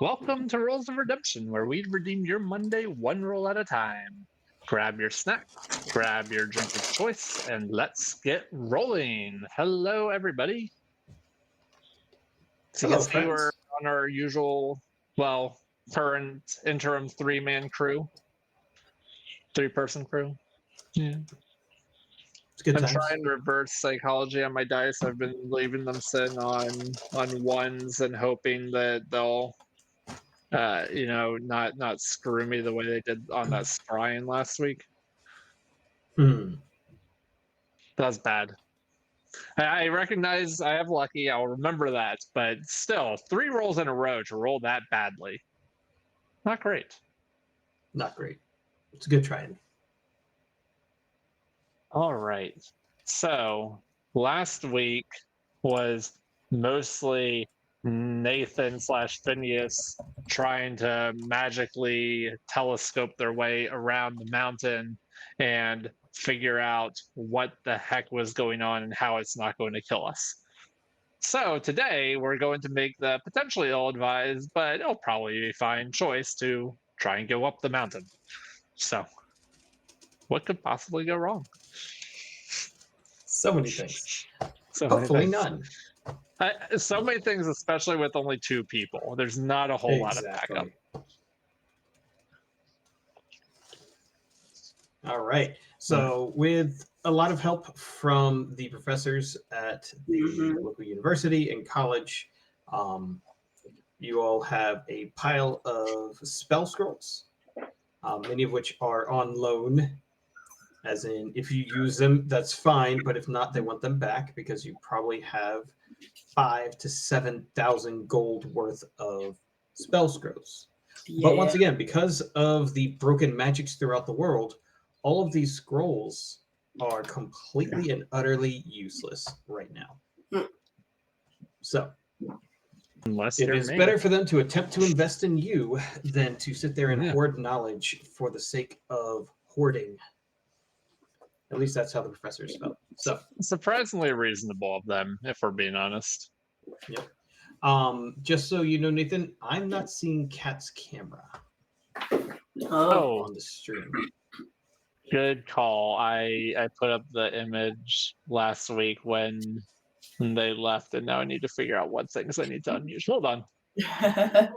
Welcome to Rolls of Redemption, where we redeem your Monday one roll at a time. Grab your snack, grab your drink of choice, and let's get rolling. Hello, everybody. So, Hello, yes, we were friends. on our usual, well, current interim three-man crew, three-person crew. Yeah. It's good I'm times. trying reverse psychology on my dice. I've been leaving them sitting on ones and hoping that they'll not screw me the way they did on that scrying last week. Hmm. That was bad. I recognize I have lucky. I'll remember that, but still, 3 rolls in a row to roll that badly. Not great. Not great. It's a good trying. All right. So last week was mostly Nathan slash Phineas trying to magically telescope their way around the mountain and figure out what the heck was going on and how it's not going to kill us. So today we're going to make the potentially ill-advised, but it'll probably be fine choice to try and go up the mountain. So what could possibly go wrong? So many things. So many Hopefully things. none. So many things, especially with only 2 people. There's not a whole lot of backup. Exactly. All right. So with a lot of help from the professors at the local university and college, you all have a pile of spell scrolls, many of which are on loan. As in, if you use them, that's fine. But if not, they want them back because you probably have 5,000 to 7,000 gold worth of spell scrolls. Yeah. But once again, because of the broken magics throughout the world, all of these scrolls are completely and utterly useless right now. So Unless it you're is me. better for them to attempt to invest in you than to sit there and Yeah. hoard knowledge for the sake of hoarding. At least that's how the professors felt. So Surprisingly reasonable of them, if we're being honest. Yep. Just so you know, Nathan, I'm not seeing Kat's camera Oh, on the stream. good call. I put up the image last week when they left, and now I need to figure out what things I need to unmute. Hold on.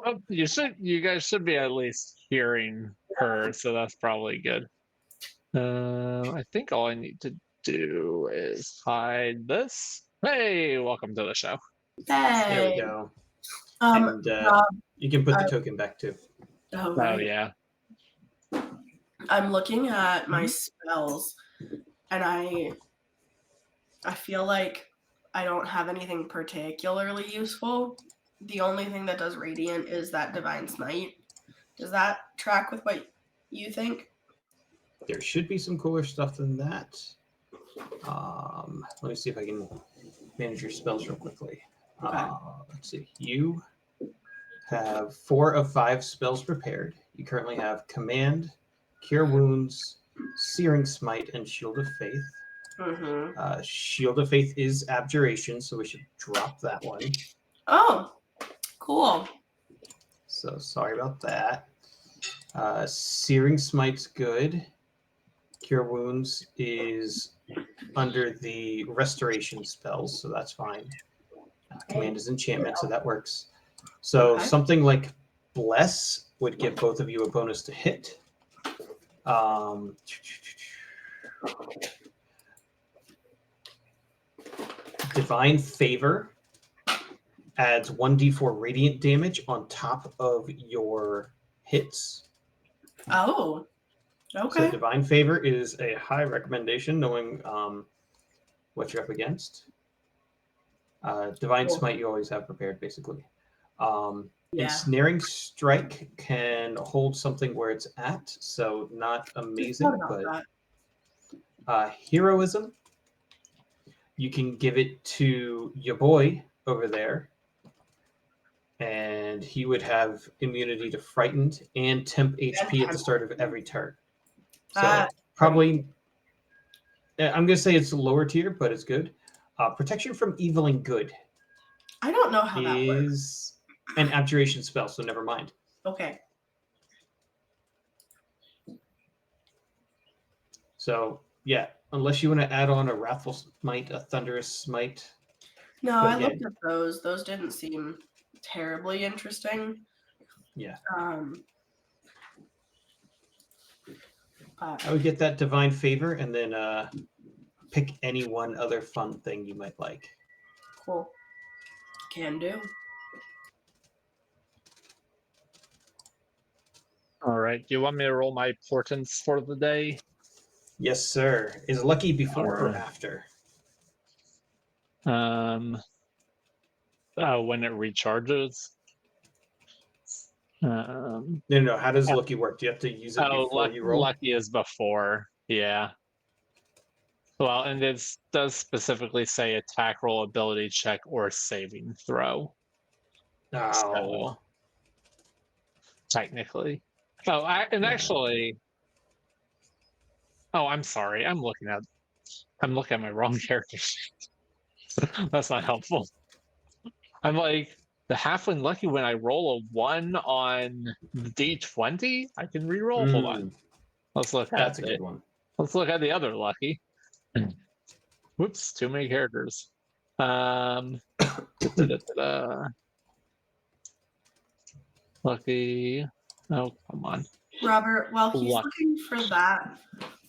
Oh, you guys should be at least hearing her, so that's probably good. I think all I need to do is hide this. Hey, welcome to the show. There we Hey. go. And you can put the token back too. Oh, Oh right. yeah. I'm looking at my spells, and I feel like I don't have anything particularly useful. The only thing that does radiant is that divine smite. Does that track with what you think? There should be some cooler stuff than that. Let me see if I can manage your spells real quickly. Okay. Let's see. You have 4 of 5 spells prepared. You currently have Command, Cure Wounds, Searing Smite, and Shield of Faith. Mm-hmm. Shield of Faith is Abjuration, so we should drop that one. Oh, cool. So sorry about that. Searing Smite's good. Cure Wounds is under the Restoration spells, so that's fine. Command is enchantment, so that works. So something like Bless would give both of you a bonus to hit. Divine Favor adds 1d4 radiant damage on top of your hits. Oh, okay. So Divine Favor is a high recommendation, knowing what you're up against. Divine Smite you always have prepared, basically. Ensnaring Strike can hold something where it's at, so not amazing, but Heroism, you can give it to your boy over there, and he would have immunity to Frightened and Temp HP at the start of every turn. So probably, I'm going to say it's lower tier, but it's good. Protection from Evil and Good. I don't know how that works. an abjuration spell, so never mind. Okay. So yeah, unless you want to add on a wrathful smite, a thunderous smite. No, But I yeah. looked at those. Those didn't seem terribly interesting. Yeah. I would get that divine favor and then pick any one other fun thing you might like. Cool. Can do. All right. Do you want me to roll my portents for the day? Yes, sir. Is lucky before or Alright. after? When it recharges. No. How does lucky work? Do you have to use it before you roll? Lucky is before. Yeah. Well, and it does specifically say attack roll, ability check, or saving throw. Oh. So, technically. Actually. Oh, I'm sorry. I'm looking at my wrong character sheet. That's not helpful. I'm like, the halfling lucky when I roll a 1 on D20, I can reroll. Hold on. Let's look at That's a good one. Let's look at the other lucky. Whoops, too many characters. Lucky. Oh, come on. Robert, while he's Luck. looking for that,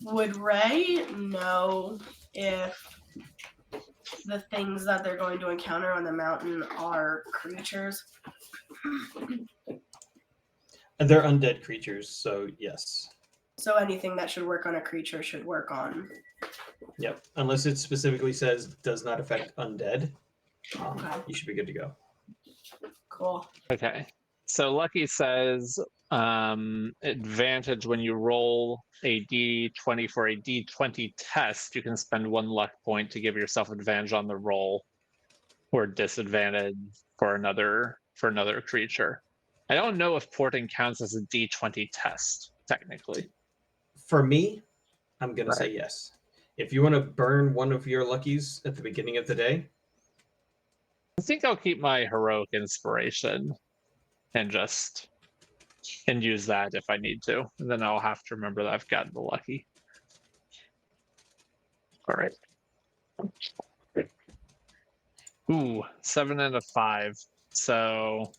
would Ray know if the things that they're going to encounter on the mountain are creatures? And they're undead creatures, so yes. So anything that should work on a creature should work on. Yep. Unless it specifically says does not affect undead, Okay. you should be good to go. Cool. Okay. So Lucky says advantage when you roll a d20 for a d20 test, you can spend 1 luck point to give yourself advantage on the roll, or disadvantage for another creature. I don't know if porting counts as a d20 test, technically. For me, I'm going to say yes. If you want to burn one of your luckies at the beginning of the day, I think I'll keep my heroic inspiration and use that if I need to. And then I'll have to remember that I've gotten the lucky. All right. Ooh, 7 and a 5. So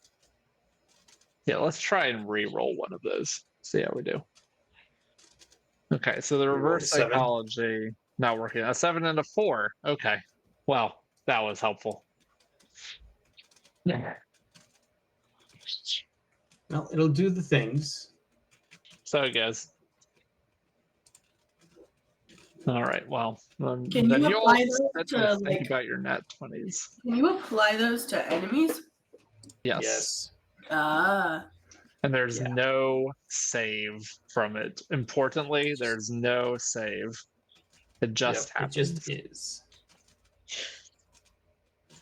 yeah, let's try and re-roll one of those. See how we do. Okay, so the reverse psychology not working. A 7 and a 4. Okay. Well, that was helpful. Yeah. well, it'll do the things. So it goes. All right. Well, Can then you apply those to think about your nat 20s. Can you apply those to enemies? Yes. And there's no save from it. Importantly, there's no save. It just happens. It just is.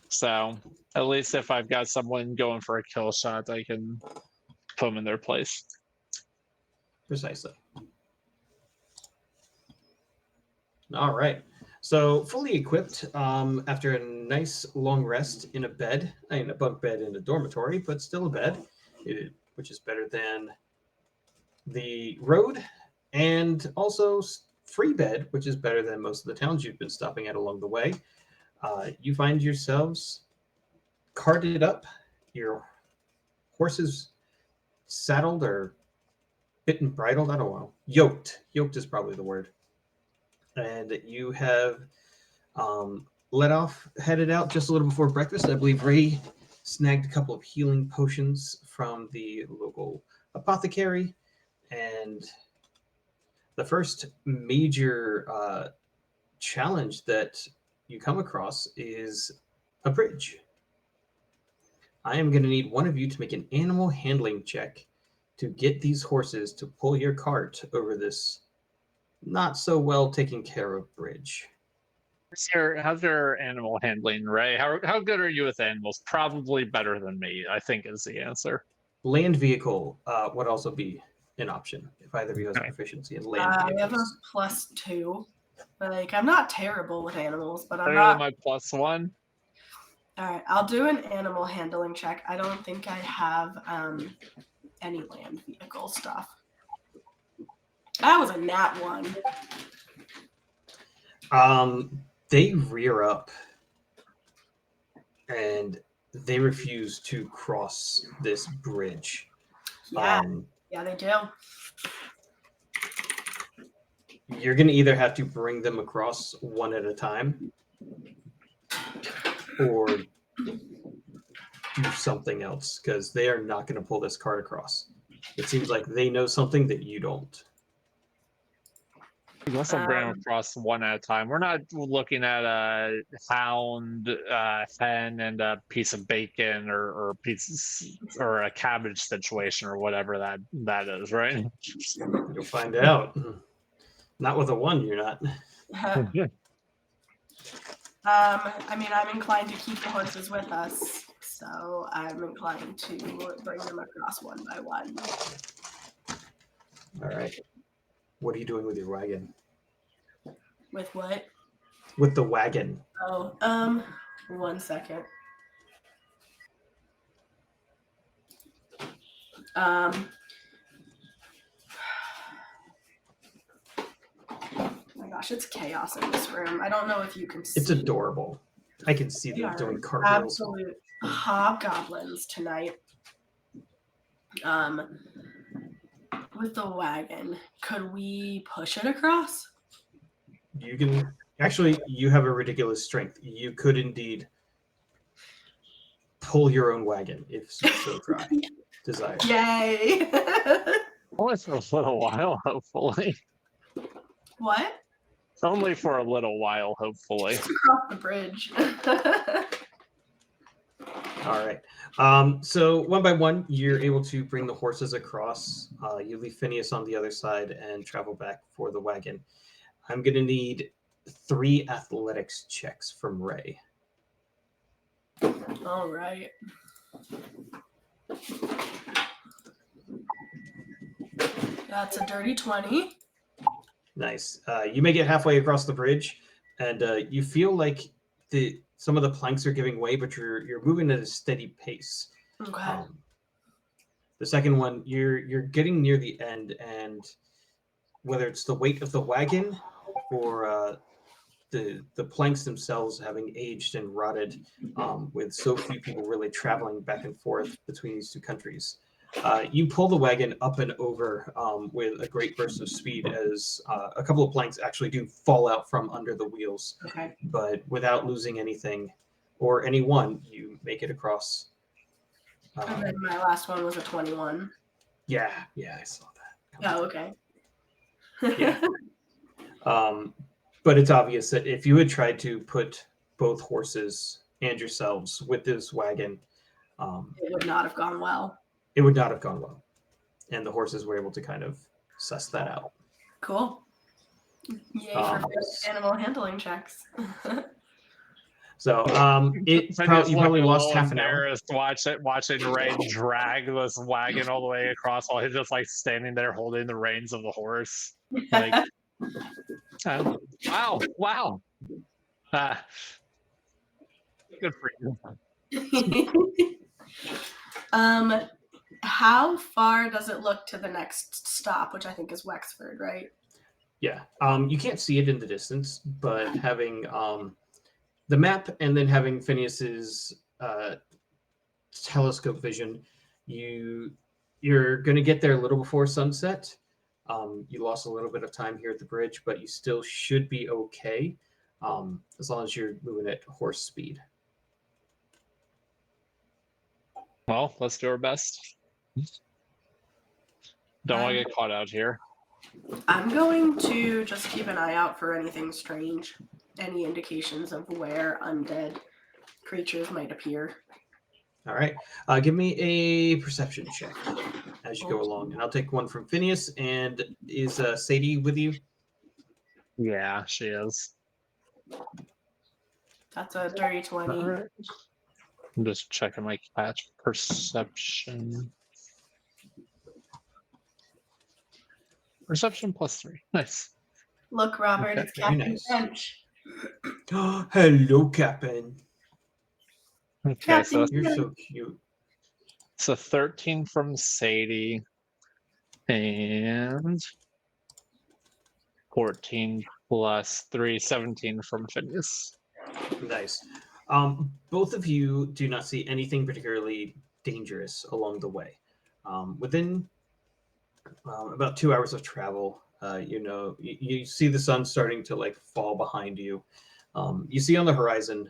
So at least if I've got someone going for a kill shot, I can put them in their place. Precisely. All right. So fully equipped after a nice long rest in a bed, a bunk bed in a dormitory, but still a bed, which is better than the road, and also free bed, which is better than most of the towns you've been stopping at along the way. You find yourselves carted up, your horses saddled or bit and bridled, I don't know, yoked is probably the word, and you have headed out just a little before breakfast. I believe Ray snagged a couple of healing potions from the local apothecary, and the first major challenge that you come across is a bridge. I am going to need one of you to make an animal handling check to get these horses to pull your cart over this not so well taken care of bridge. How's your animal handling, Ray? How good are you with animals? Probably better than me, I think, is the answer. Land vehicle would also be an option if either of you has proficiency in land vehicles. I have a +2. Like, I'm not terrible with animals, but I'm Better not. than my +1? All right, I'll do an animal handling check. I don't think I have any land vehicle stuff. That was a nat 1. They rear up and they refuse to cross this bridge. Yeah, yeah, they do. You're going to either have to bring them across one at a time or do something else, because they are not going to pull this cart across. It seems like they know something that you don't. Let's bring them across one at a time. We're not looking at a hound, hen, and a piece of bacon or pieces or a cabbage situation or whatever that is, right? You'll find out. Not with a 1, you're not. I mean, I'm inclined to keep the horses with us, so I'm inclined to bring them across one by one. All right. What are you doing with your wagon? With what? With the wagon. Oh, 1 second. Oh my gosh, it's chaos in this room. I don't know if you can see. It's adorable. I can see them doing cartwheels. Absolute hobgoblins tonight. With the wagon, could we push it across? You can actually. You have a ridiculous strength. You could indeed pull your own wagon if you so desire. Yay! Only for a little while, hopefully. What? Only for a little while, hopefully. Across the bridge. All right. So one by one, you're able to bring the horses across. You leave Phineas on the other side and travel back for the wagon. I'm going to need 3 athletics checks from Ray. All right. That's a dirty 20. Nice. You make it halfway across the bridge, and you feel like some of the planks are giving way, but you're moving at a steady pace. Okay. The second one, you're getting near the end, and whether it's the weight of the wagon or the planks themselves having aged and rotted, with so few people really traveling back and forth between these two countries, you pull the wagon up and over with a great burst of speed as a couple of planks actually do fall out from under the wheels. Okay. But without losing anything or anyone, you make it across. And then my last one was a 21. Yeah, I saw that. Oh, okay. Yeah. But it's obvious that if you had tried to put both horses and yourselves with this wagon, it would not have gone well. It would not have gone well. And the horses were able to kind of suss that out. Cool. Yay for animal handling checks. So you probably lost half an hour. Watching Ray drag this wagon all the way across while he's just like standing there holding the reins of the horse. Like, wow. Good for you. How far does it look to the next stop, which I think is Wexford, right? Yeah. You can't see it in the distance, but having the map and then having Phineas's telescope vision, you're going to get there a little before sunset. You lost a little bit of time here at the bridge, but you still should be okay as long as you're moving at horse speed. Well, let's do our best. Don't want to get caught out here. I'm going to just keep an eye out for anything strange, any indications of where undead creatures might appear. All right. Give me a perception check as you go along. And I'll take one from Phineas. And is Sadie with you? Yeah, she is. That's a dirty 20. All right. I'm just checking my catch perception. Perception +3. Nice. Look, Robert, Okay, it's Captain nice. French. Hello, Captain. Okay, so You're so cute. 13 from Sadie and 14 plus 3, 17 from Phineas. Nice. Both of you do not see anything particularly dangerous along the way. Within about 2 hours of travel, you see the sun starting to like fall behind you. You see on the horizon,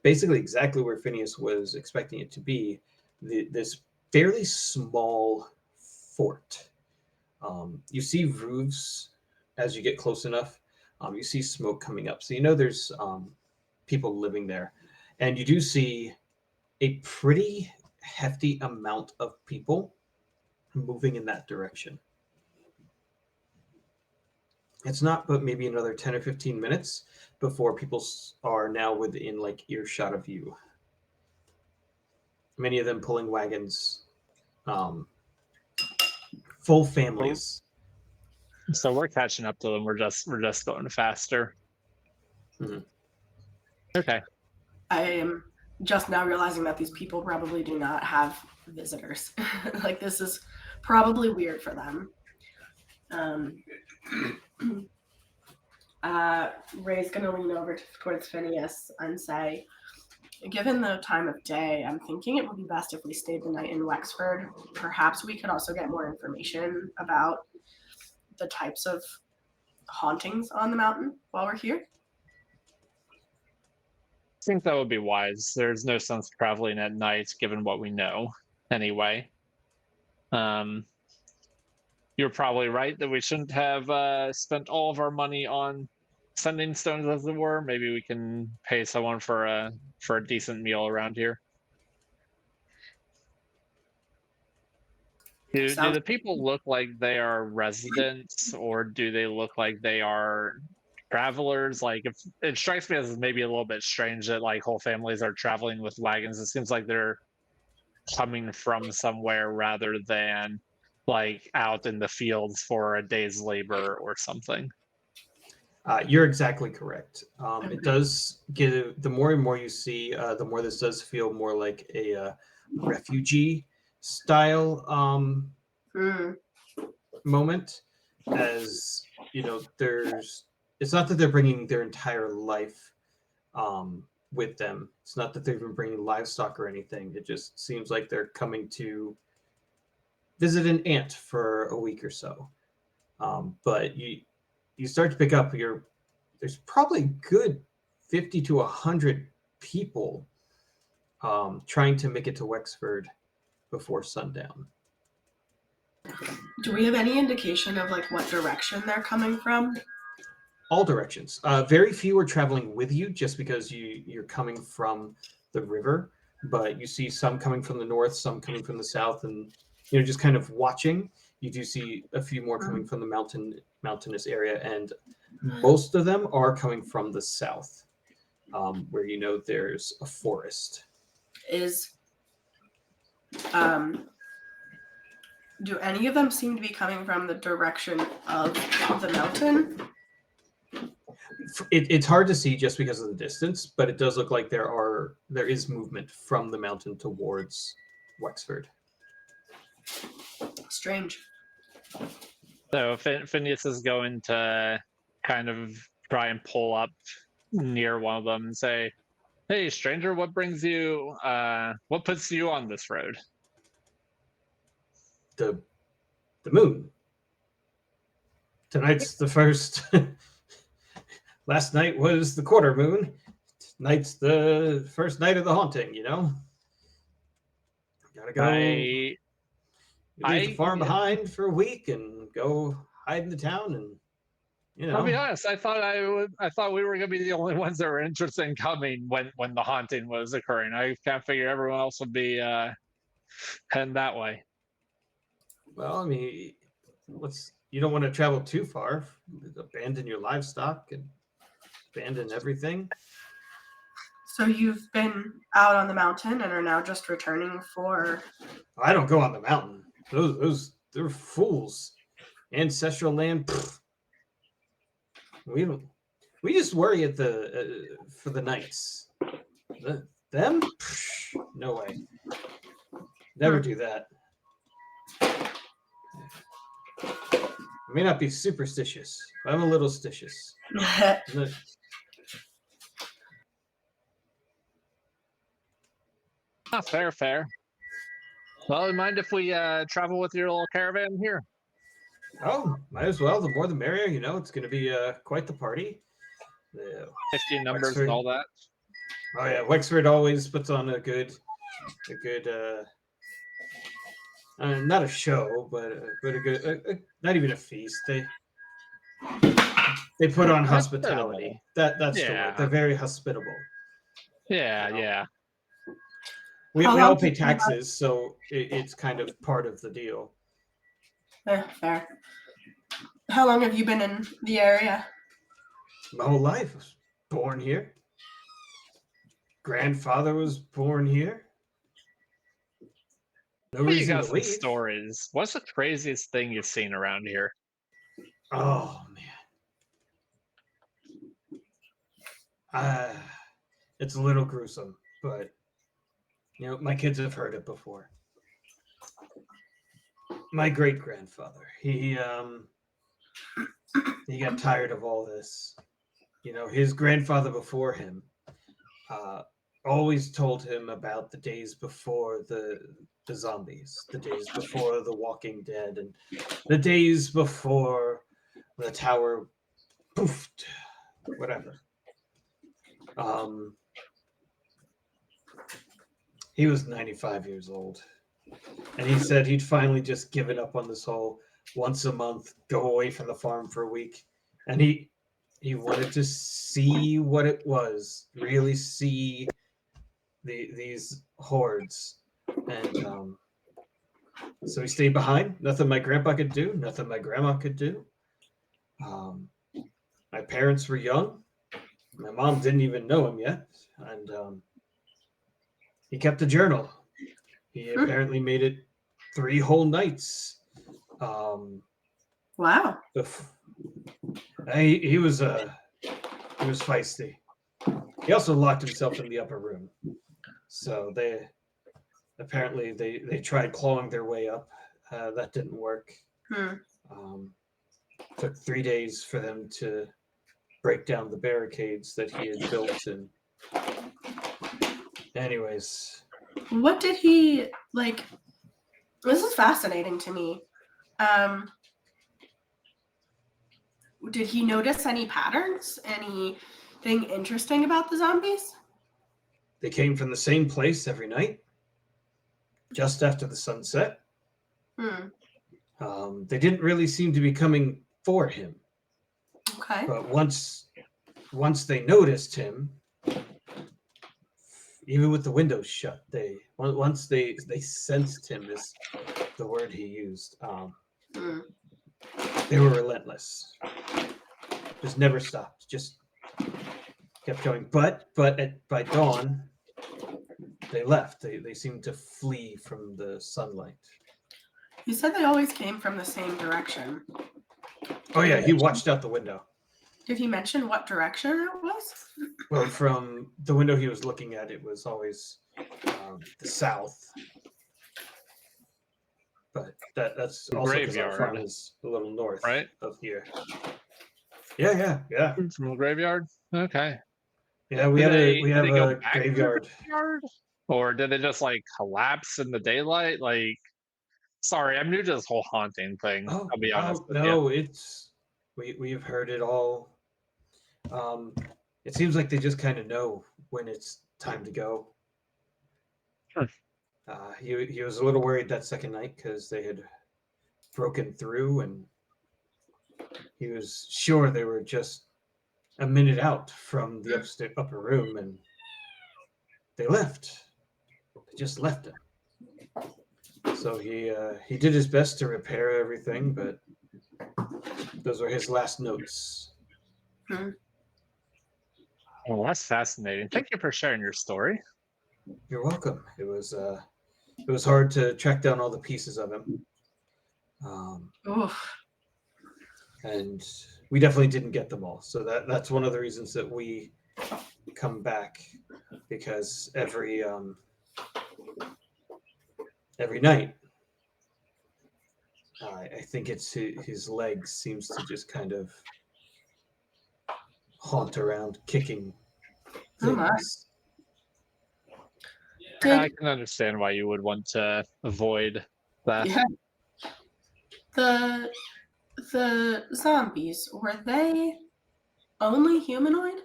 basically exactly where Phineas was expecting it to be, this fairly small fort. You see roofs as you get close enough. You see smoke coming up, so you know there's people living there, and you do see a pretty hefty amount of people moving in that direction. It's not but maybe another 10 or 15 minutes before people are now within like earshot of you. Many of them pulling wagons, um, full families. So we're catching up to them. We're just going faster. Mhm. Okay. I am just now realizing that these people probably do not have visitors. Like, this is probably weird for them. Ray's gonna lean over towards Phineas and say, given the time of day, I'm thinking it would be best if we stayed the night in Wexford. Perhaps we could also get more information about the types of hauntings on the mountain while we're here. I think that would be wise. There's no sense traveling at night given what we know anyway. You're probably right that we shouldn't have spent all of our money on sending stones, as it were. Maybe we can pay someone for a decent meal around here. Do the people look like they are residents, or do they look like they are travelers? Like, if it strikes me as maybe a little bit strange that like whole families are traveling with wagons. It seems like they're coming from somewhere rather than like out in the fields for a day's labor or something. You're exactly correct. It does get, the more and more you see, the more this does feel more like a refugee style moment. As you know, it's not that they're bringing their entire life with them. It's not that they've been bringing livestock or anything. It just seems like they're coming to visit an aunt for a week or so. But you start to pick up there's probably good 50 to 100 people trying to make it to Wexford before sundown. Do we have any indication of like what direction they're coming from? All directions. Very few are traveling with you just because you're coming from the river, but you see some coming from the north, some coming from the south, and just kind of watching. You do see a few more coming from the mountainous area, and most of them are coming from the south, where there's a forest. Do any of them seem to be coming from the direction of the mountain? It's hard to see just because of the distance, but it does look like there is movement from the mountain towards Wexford. Strange. So Phineas is going to kind of try and pull up near one of them and say, "Hey, stranger, what puts you on this road?" The moon. Tonight's the first. Last night was the quarter moon. Tonight's the first night of the haunting. Gotta go. You leave the farm behind for a week and go hide in the town, and I'll be honest. I thought we were going to be the only ones that were interested in coming when the haunting was occurring. I kind of figured everyone else would be heading that way. Well, I mean, you don't want to travel too far. Abandon your livestock and abandon everything. So you've been out on the mountain and are now just returning for... I don't go on the mountain. They're fools. Ancestral land. Pfft. We just worry for the nights. Them? No way. Never do that. I may not be superstitious, but I'm a little stitious. Fair. Well, mind if we travel with your little caravan here? Oh, might as well. The more the merrier. You know, it's going to be quite the party. 15 numbers Wexford. and all that. Oh yeah, Wexford always puts on a good, not a show, but a good, not even a feast. They put on hospitality. That's the word. They're very hospitable. Yeah. We all pay taxes, so it's kind of part of the deal. Fair. How long have you been in the area? My whole life. I was born here. Grandfather was born here. No reason to leave. Stories. What's the craziest thing you've seen around here? Oh man. It's a little gruesome, but you know, my kids have heard it before. My great grandfather, he got tired of all this. You know, his grandfather before him always told him about the days before the zombies, the days before the Walking Dead, and the days before the tower poofed, whatever. He was 95 years old, and he said he'd finally just given up on this whole once a month go away from the farm for a week, and he wanted to see what it was, really see these hordes, and so he stayed behind. Nothing my grandpa could do, nothing my grandma could do. My parents were young. My mom didn't even know him yet, and he kept a journal. He apparently made it 3 whole nights. Wow. He was feisty. He also locked himself in the upper room. So they tried clawing their way up. That didn't work. Took 3 days for them to break down the barricades that he had built. And anyways, what did he like? This is fascinating to me. Did he notice any patterns? Anything interesting about the zombies? They came from the same place every night, just after the sunset. They didn't really seem to be coming for him. Okay. But once they noticed him, even with the windows shut, once they sensed him is the word he used. They were relentless. Just never stopped. Just kept going. But by dawn, they left. They seemed to flee from the sunlight. You said they always came from the same direction. Oh yeah, he watched out the window. Did he mention what direction it was? Well, from the window he was looking at, it was always the south. But that's also because our farm is a little north of here. Yeah. From the graveyard? Okay. Yeah, we have a graveyard. Or did it just like collapse in the daylight? Like, sorry, I'm new to this whole haunting thing. I'll be honest with you. No, we've heard it all. It seems like they just kind of know when it's time to go. He was a little worried that second night because they had broken through, and he was sure they were just a minute out from the upper room, and they left. They just left him. So he did his best to repair everything, but those were his last notes. Oh, that's fascinating. Thank you for sharing your story. You're welcome. It was hard to track down all the pieces of him. And we definitely didn't get them all. So that's one of the reasons that we come back because every night, I think it's his legs seems to just kind of haunt around, kicking Oh my. things. I Did can understand why you would want to avoid that. yeah, the the zombies, were they only humanoid?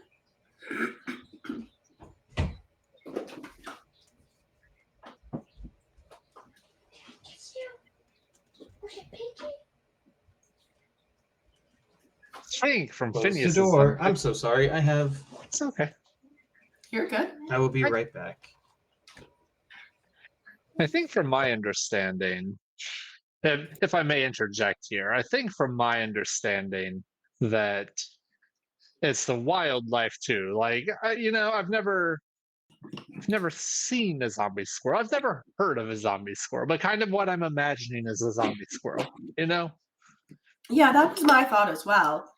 I think from Close the Phineas's door. end, I'm so sorry. it's okay. You're good. I will be right back. I think from my understanding, if I may interject here, I think from my understanding that it's the wildlife too. Like, I've never seen a zombie squirrel. I've never heard of a zombie squirrel, but kind of what I'm imagining is a zombie squirrel. You know? Yeah, that was my thought as well.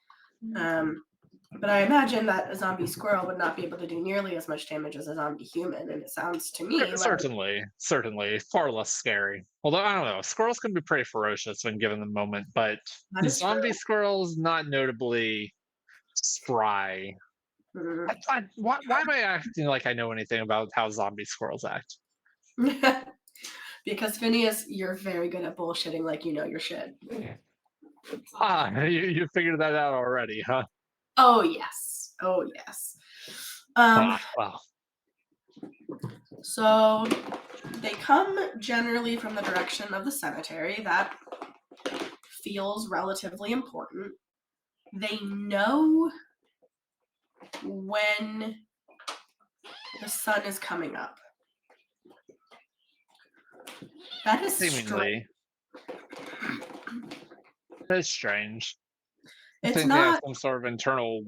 But I imagine that a zombie squirrel would not be able to do nearly as much damage as a zombie human, and it sounds to me like Certainly, far less scary. Although I don't know, squirrels can be pretty ferocious when given the moment, but that is true. zombie squirrels not notably spry. Mhm. Why am I acting like I know anything about how zombie squirrels act? Because Phineas, you're very good at bullshitting like you know your shit. You figured that out already, huh? Oh yes. Oh yes. Um, Well, so they come generally from the direction of the cemetery. That feels relatively important. They know when the sun is coming up. That is strange. seemingly. That's strange. I It's think they have not, some sort of internal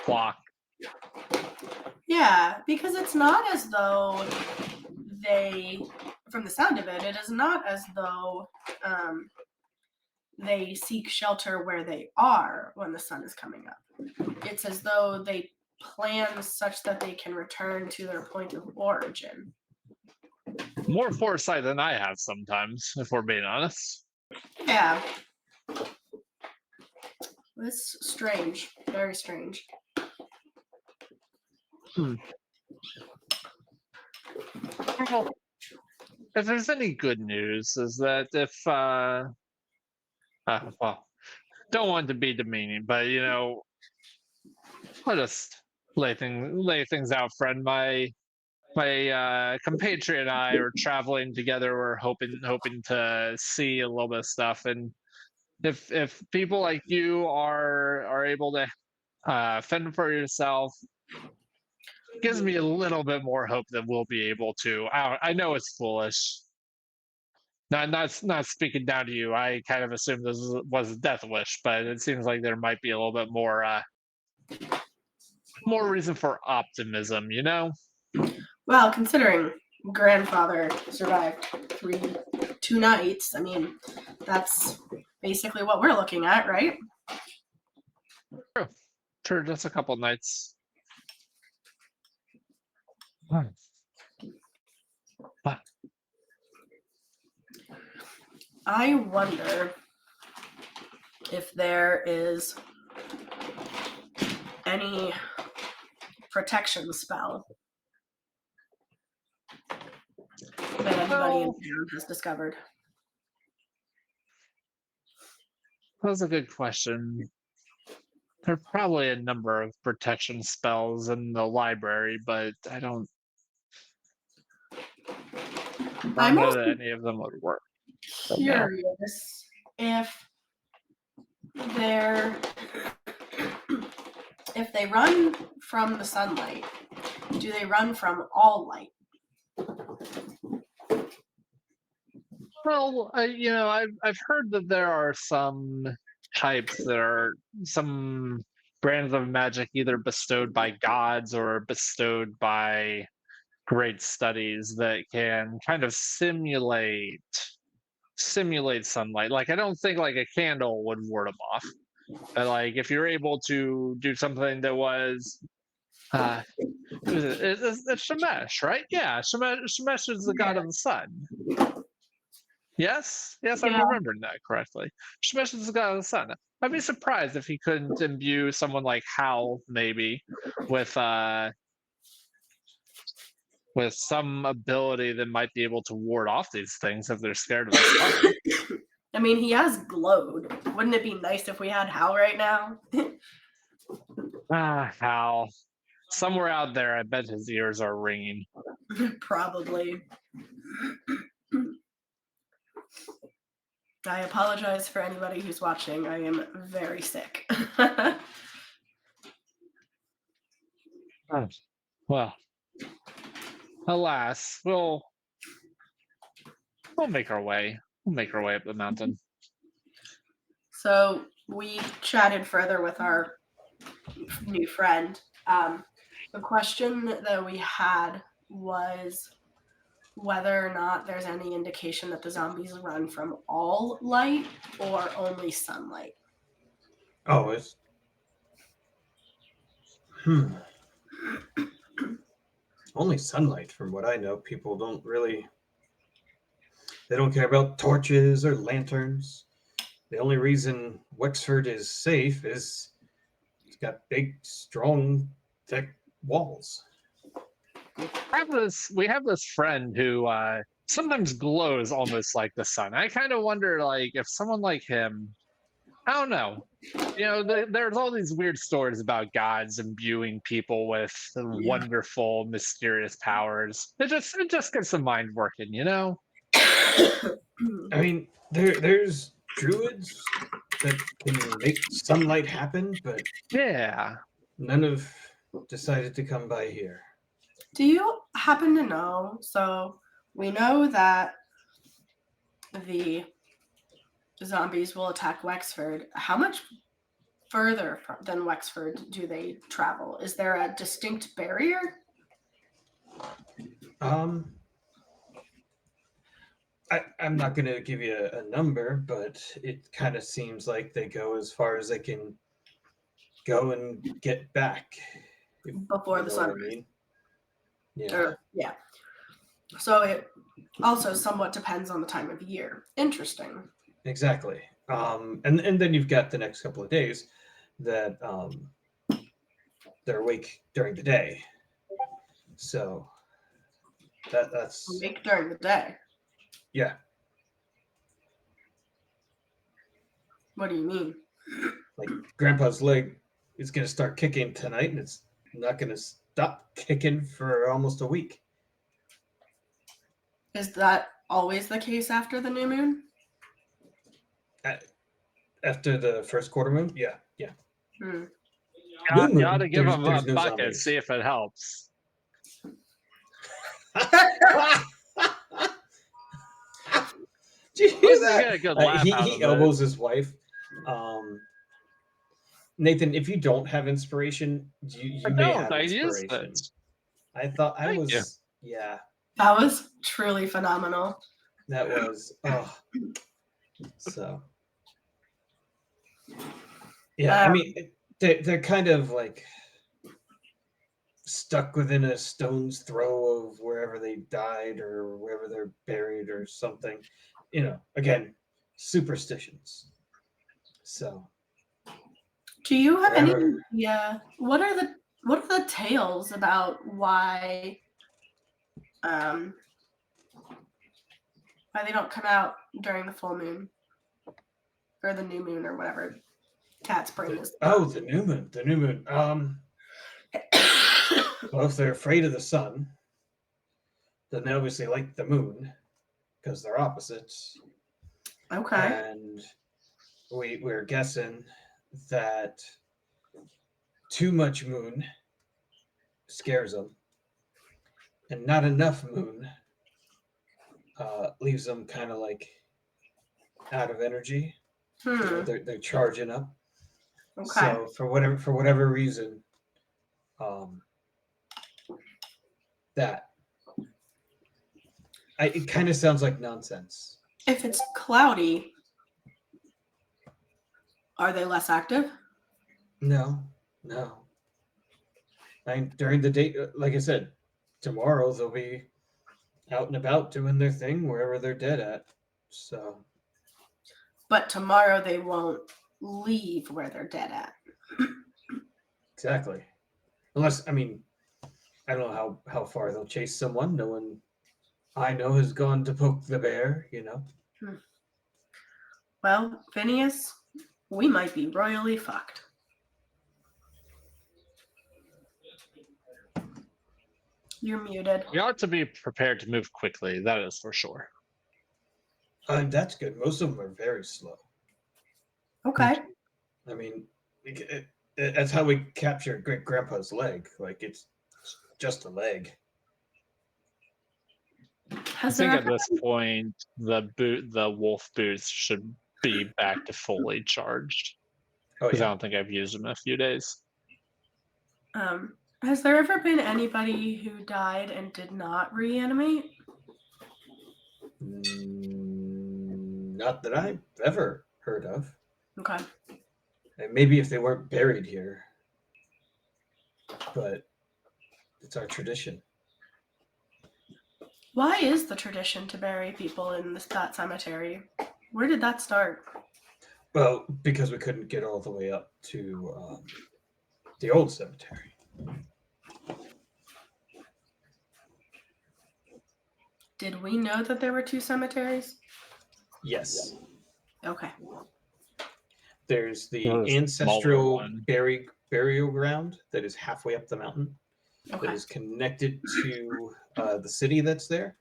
clock. yeah, because it's not as though they, from the sound of it, it is not as though they seek shelter where they are when the sun is coming up. It's as though they plan such that they can return to their point of origin. More foresight than I have sometimes, if we're being honest. Yeah. It's strange. Very strange. Well, if there's any good news, is that if well, don't want to be demeaning, but I'll just lay things out, friend. My compatriot and I are traveling together. We're hoping to see a little bit of stuff, and if people like you are able to fend for yourself, gives me a little bit more hope that we'll be able to. I know it's foolish. Not speaking down to you. I kind of assumed this was a death wish, but it seems like there might be a little bit more reason for optimism. Well, considering grandfather survived 2 nights, I mean, that's basically what we're looking at, right? Sure, just a couple nights. Huh. I wonder if there is any protection spell that anybody in town has discovered. That's a good question. There are probably a number of protection spells in the library, but I don't I'm know also that any of them would work. No. curious if they're if they run from the sunlight, do they run from all light? Well, I've heard that there are some types that are some brands of magic either bestowed by gods or bestowed by great studies that can kind of simulate sunlight. Like I don't think like a candle would ward them off. But like if you're able to do something that was who is it? It's Shemesh, right? Yeah, Shemesh is the god of the sun. Yes, I'm Yeah. remembering that correctly. Shemesh is the god of the sun. I'd be surprised if he couldn't imbue someone like Hal, maybe, with some ability that might be able to ward off these things if they're scared of the sun. I mean, he has glowed. Wouldn't it be nice if we had Hal right now? Hal. Somewhere out there, I bet his ears are ringing. Probably. I apologize for anybody who's watching. I am very sick. Well, alas, we'll make our way. We'll make our way up the mountain. So we chatted further with our new friend. The question that we had was whether or not there's any indication that the zombies run from all light or only sunlight. Oh, it's only sunlight. From what I know, people don't really. They don't care about torches or lanterns. The only reason Wexford is safe is it's got big, strong, thick walls. We have this friend who sometimes glows almost like the sun. I kind of wonder, like, if someone like him, I don't know. There's all these weird stories about gods imbuing people with wonderful, mysterious powers. It just gets the mind working, I mean, there's druids that can make sunlight happen, but Yeah. none have decided to come by here. Do you happen to know? So we know that the zombies will attack Wexford. How much further than Wexford do they travel? Is there a distinct barrier? I'm not going to give you a number, but it kind of seems like they go as far as they can go and get back Before the sunrise. I mean. Yeah. Yeah. So it also somewhat depends on the time of year. Interesting. Exactly. And then you've got the next couple of days that they're awake during the day. So that's awake during the day. Yeah. What do you mean? Like Grandpa's leg is going to start kicking tonight, and it's not going to stop kicking for almost a week. Is that always the case after the new moon? After the first quarter moon? Yeah. Hmm. You ought to give him a bucket, see if it helps. Did you hear that? Good laugh He elbows his wife. Nathan, if you don't have inspiration, you may have inspiration. I thought I was. Yeah. That was truly phenomenal. That was. So. Yeah, I mean, they're kind of like stuck within a stone's throw of wherever they died or wherever they're buried or something. Again, superstitions. So. Do you have any idea what are the tales about why they don't come out during the full moon or the new moon or whatever Cat's brain is? Oh, the new moon. Well, if they're afraid of the sun, then they obviously like the moon because they're opposites. Okay. And we're guessing that too much moon scares them, and not enough moon leaves them kind of like out of energy. They're charging up. Okay. So for whatever reason, that it kind of sounds like nonsense. If it's cloudy, are they less active? No. during the day, like I said, tomorrow they'll be out and about doing their thing wherever they're dead at. So, But tomorrow they won't leave where they're dead at. exactly. Unless, I mean, I don't know how far they'll chase someone. No one I know has gone to poke the bear, you know. Well, Phineas, we might be royally fucked. You're muted. We ought to be prepared to move quickly. That is for sure. That's good. Most of them are very slow. Okay. I mean, that's how we captured Great Grandpa's leg. Like, it's just a leg. I Has think there at this point, the wolf boots should be back to fully charged. Oh, Because I yeah. don't think I've used them in a few days. has there ever been anybody who died and did not reanimate? Not that I've ever heard of. Okay. And maybe if they weren't buried here. But it's our tradition. Why is the tradition to bury people in that cemetery? Where did that start? Well, because we couldn't get all the way up to the old cemetery. Did we know that there were two cemeteries? Yes. Okay. There's the There's a smaller ancestral one. burial ground that is halfway up the mountain. Okay. That is connected to the city that's there.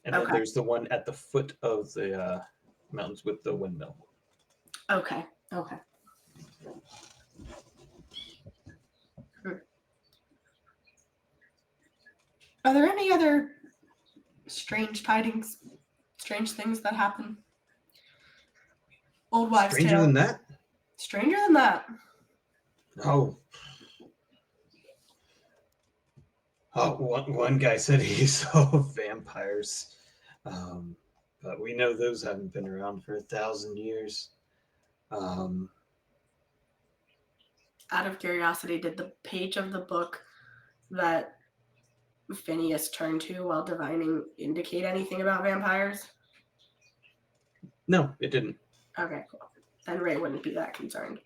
And then Okay. there's the one at the foot of the mountains with the windmill. Okay. Okay. Are there any other strange tidings, strange things that happen? Old wives' Stranger tale. than that? Stranger than that. No. Oh, one guy said he saw vampires. But we know those haven't been around for 1,000 years. Out of curiosity, did the page of the book that Phineas turned to while divining indicate anything about vampires? No, it didn't. Okay, cool. Then Ray wouldn't be that concerned.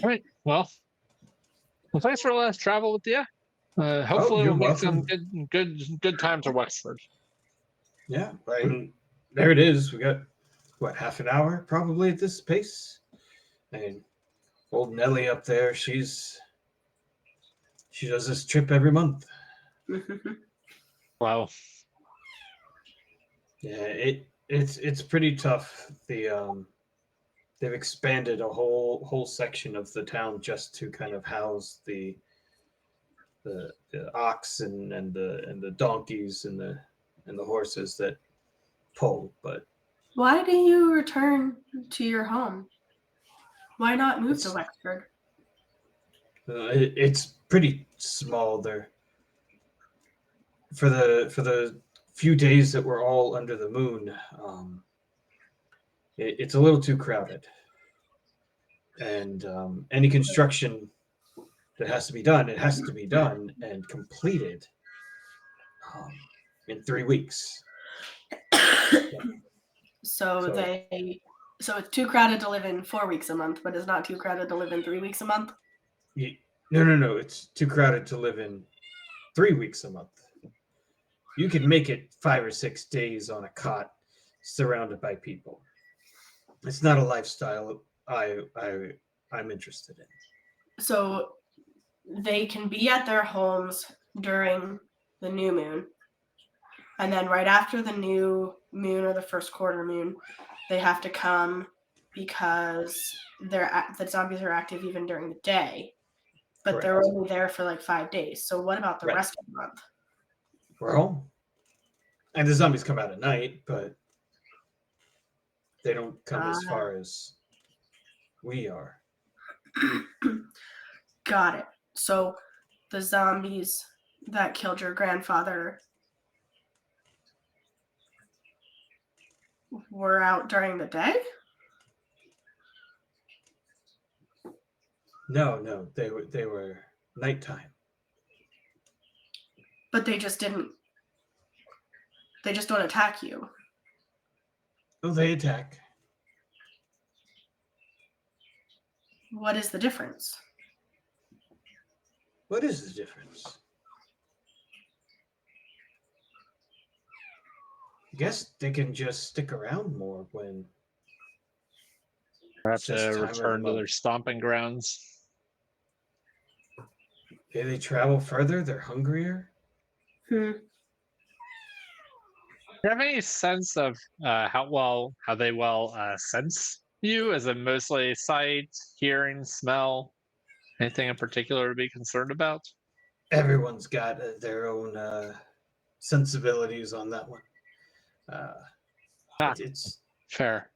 All right. Well, thanks for letting us travel with you. Hopefully, you're we'll make some welcome. good time to Wexford. Yeah, I mean, there it is. We got, what, half an hour probably at this pace? And old Nellie up there, she does this trip every month. Wow. Yeah, it's pretty tough. They've expanded a whole section of the town just to kind of house the ox and the donkeys and the horses that pull. But Why do you return to your home? Why not move to It's- Wexford? it's pretty small there. For the few days that we're all under the moon, it's a little too crowded. And any construction that has to be done, it has to be done and completed in 3 weeks. So it's too crowded to live in 4 weeks a month, but it's not too crowded to live in 3 weeks a month? No. It's too crowded to live in 3 weeks a month. You could make it 5 or 6 days on a cot surrounded by people. It's not a lifestyle I'm interested in. So they can be at their homes during the new moon, and then right after the new moon or the first quarter moon, they have to come because the zombies are active even during the day, but they're Correct. only there for like 5 days. So what about the Right. rest of the month? We're home. And the zombies come out at night, but they don't come as far as we are. Got it. So the zombies that killed your grandfather were out during the day? No, they were nighttime. But they just didn't. They just don't attack you. Oh, they attack. What is the difference? What is the difference? I guess they can just stick around more when Have it's just to time of the return to their month. stomping grounds. They travel further. They're hungrier. Hmm. Do you have any sense of how they sense you? Is it mostly sight, hearing, smell? Anything in particular to be concerned about? Everyone's got their own sensibilities on that one. Uh, Ah, it's fair.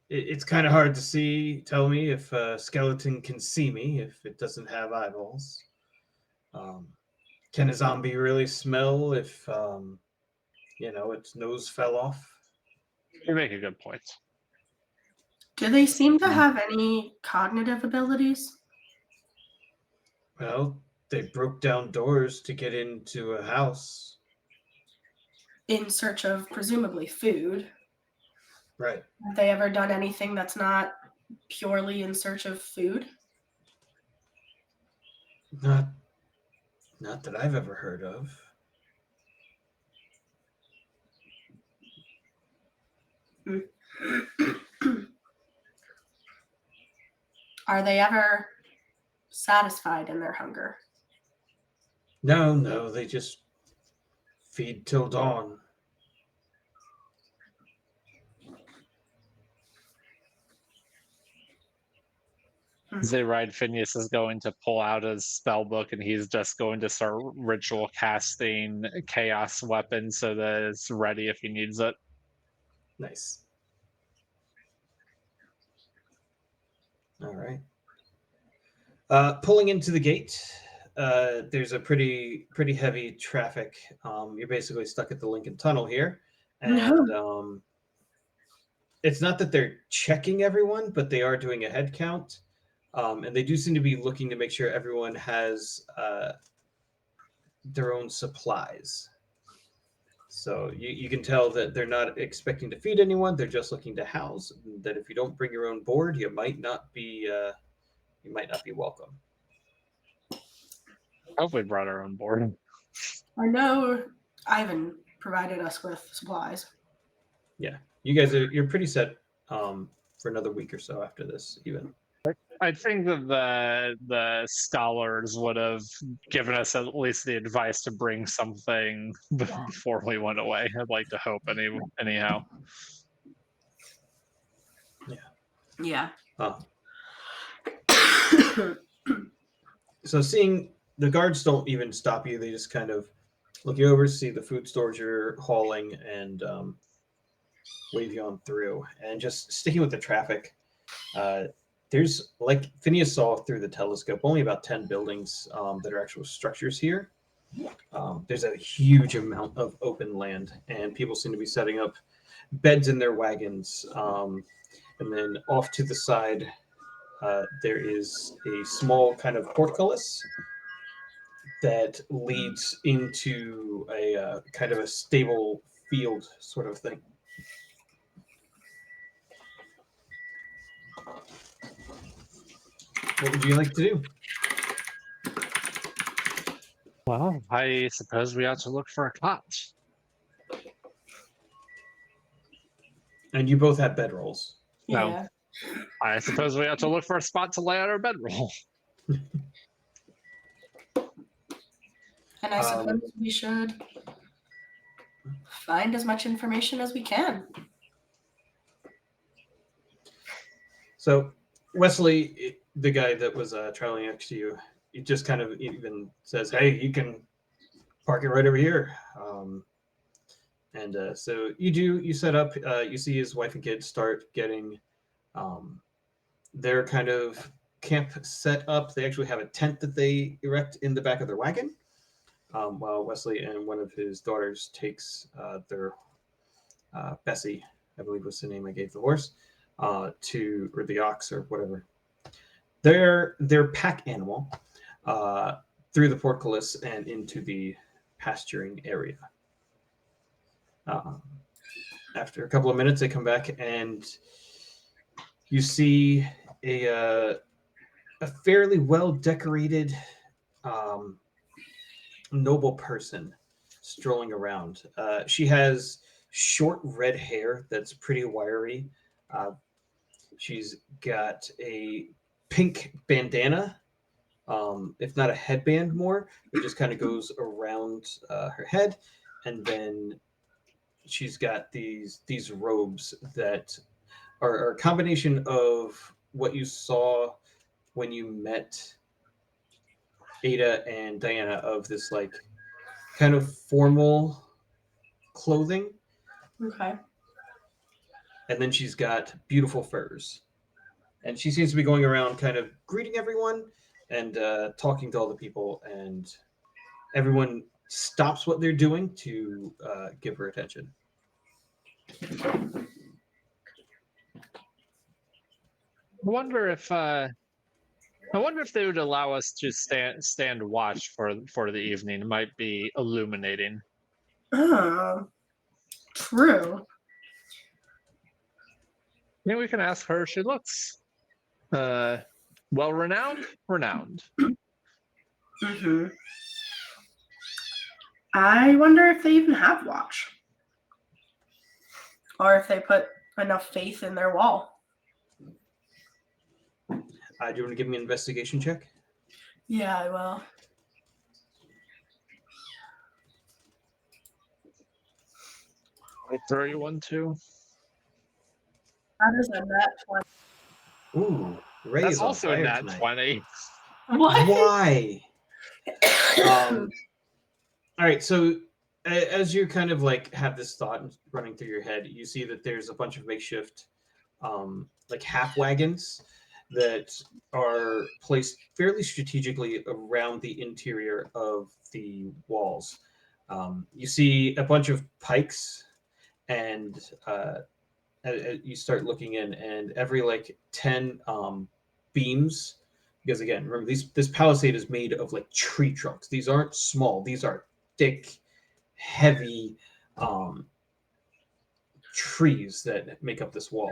it's kind of hard to see. Tell me if a skeleton can see me if it doesn't have eyeballs. Um, can a zombie really smell if its nose fell off? You make a good point. Do they seem to have any cognitive abilities? Well, they broke down doors to get into a house. In search of presumably food. Right. Have they ever done anything that's not purely in search of food? Not not that I've ever heard of. Are they ever satisfied in their hunger? No, they just feed till dawn. Zayride Phineas is going to pull out his spell book and he's just going to start ritual casting chaos weapon so that it's ready if he needs it. Nice. All right. Pulling into the gate, there's a pretty heavy traffic. You're basically stuck at the Lincoln Tunnel here, and it's not that they're checking everyone, but they are doing a head count, and they do seem to be looking to make sure everyone has their own supplies. So you can tell that they're not expecting to feed anyone; they're just looking to house. That if you don't bring your own board, you might not be welcome. I hope we brought our own board. I know Ivan provided us with supplies. Yeah, you guys you're pretty set for another week or so after this, even. I think that the scholars would have given us at least the advice to bring something before we went away. I'd like to hope anyhow. Yeah. So seeing the guards don't even stop you; they just kind of look you over, see the food stores you're hauling, and wave you on through. And just sticking with the traffic, there's, like Phineas saw through the telescope, only about 10 buildings that are actual structures here. There's a huge amount of open land, and people seem to be setting up beds in their wagons. And then off to the side, there is a small kind of portcullis that leads into a kind of a stable field sort of thing. What would you like to do? Well, I suppose we ought to look for a cot. And you both have bedrolls. No. Yeah. I suppose we ought to look for a spot to lay out our bedroll. And I suppose we should find as much information as we can. So Wesley, the guy that was traveling next to you, he just kind of even says, "Hey, you can park it right over here." And so you set up. You see his wife and kids start getting their kind of camp set up. They actually have a tent that they erect in the back of their wagon, while Wesley and one of his daughters takes their Bessie, I believe was the name I gave the horse, or the ox or whatever. Their pack animal through the portcullis and into the pasturing area. After a couple of minutes, they come back and you see a fairly well decorated noble person strolling around. She has short red hair that's pretty wiry. She's got a pink bandana, if not a headband more. It just kind of goes around her head, and then she's got these robes that are a combination of what you saw when you met Ada and Diana, of this like kind of formal clothing, Okay. and then she's got beautiful furs. And she seems to be going around kind of greeting everyone and talking to all the people, and everyone stops what they're doing to give her attention. I wonder if they would allow us to stand watch for the evening. It might be illuminating. Oh, true. Maybe we can ask her. She looks well renowned. Mm-hmm. I wonder if they even have watch, or if they put enough faith in their wall. Do you want to give me an investigation check? Yeah, I will. I throw you one too. That is a net 20. Ooh, Ray That's is on also fire nat tonight. 20. What? Why? All right, so as you kind of like have this thought running through your head, you see that there's a bunch of makeshift like half wagons that are placed fairly strategically around the interior of the walls. You see a bunch of pikes, and you start looking in, and every like 10 beams, because again, remember, this palisade is made of like tree trunks. These aren't small, these are thick, heavy trees that make up this wall.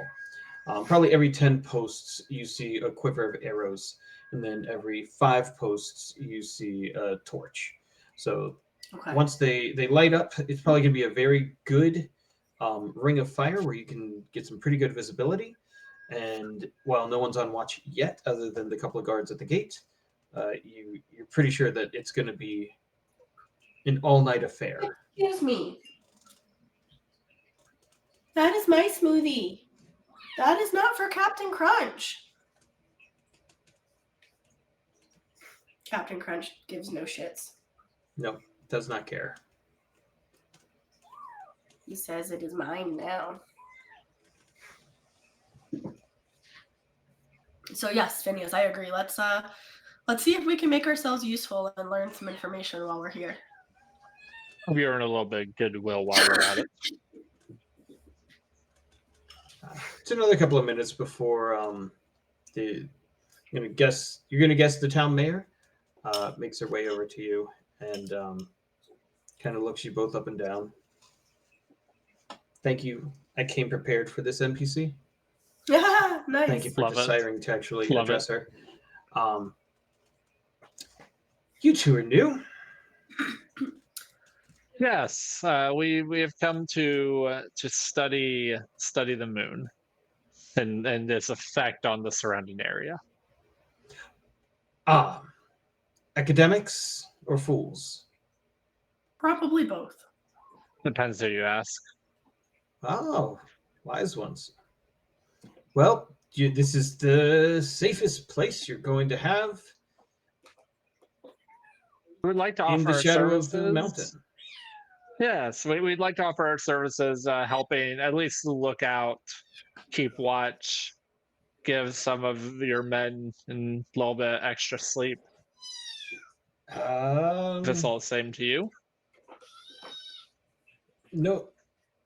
Probably every 10 posts, you see a quiver of arrows, and then every 5 posts, you see a torch. So Okay. once they light up, it's probably going to be a very good ring of fire where you can get some pretty good visibility. And while no one's on watch yet, other than the couple of guards at the gate, you're pretty sure that it's going to be an all-night affair. Excuse me. That is my smoothie. That is not for Captain Crunch. Captain Crunch gives no shits. No, does not care. He says it is mine now. So yes, Phineas, I agree. Let's see if we can make ourselves useful and learn some information while we're here. We earn a little bit of goodwill while we're at it. It's another couple of minutes before you're gonna guess the town mayor makes her way over to you and kind of looks you both up and down. Thank you. I came prepared for this NPC. Yeah, nice. Thank you for Love it. deciding to actually Love address her. You two are new. Yes, we have come to study the moon and its effect on the surrounding area. Academics or fools? Probably both. Depends who you ask. Oh, wise ones. Well, this is the safest place you're going to have We would like to in offer the our shadow services. of the mountain. Yes, we'd like to offer our services, helping at least look out, keep watch, give some of your men a little bit extra sleep. If it's all the same to you. No,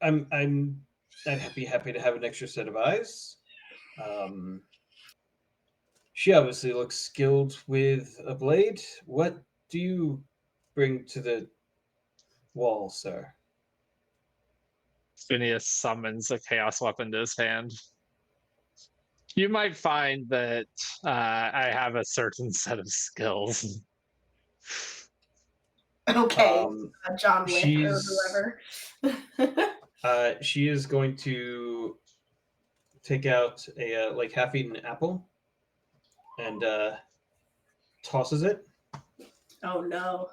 I'd be happy to have an extra set of eyes. She obviously looks skilled with a blade. What do you bring to the wall, sir? Phineas summons a chaos weapon to his hand. You might find that I have a certain set of skills. Okay, John Wick or She's whoever. she is going to take out a like half-eaten apple and tosses it. Oh no.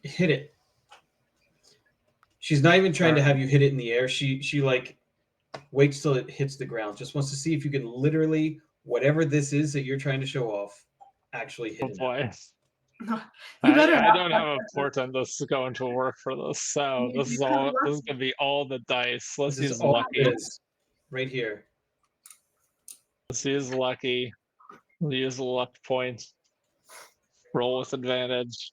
Hit it. She's not even trying to have you hit it in the air. She like waits till it hits the ground. Just wants to see if you can literally whatever this is that you're trying to show off actually hit Oh it. boy. You better I not don't have a touch portent that's going to work for this, so You- you have luck. this is gonna be all the dice. Let's This is use all lucky. it is right here. Let's use lucky. We'll use a luck point. Roll with advantage.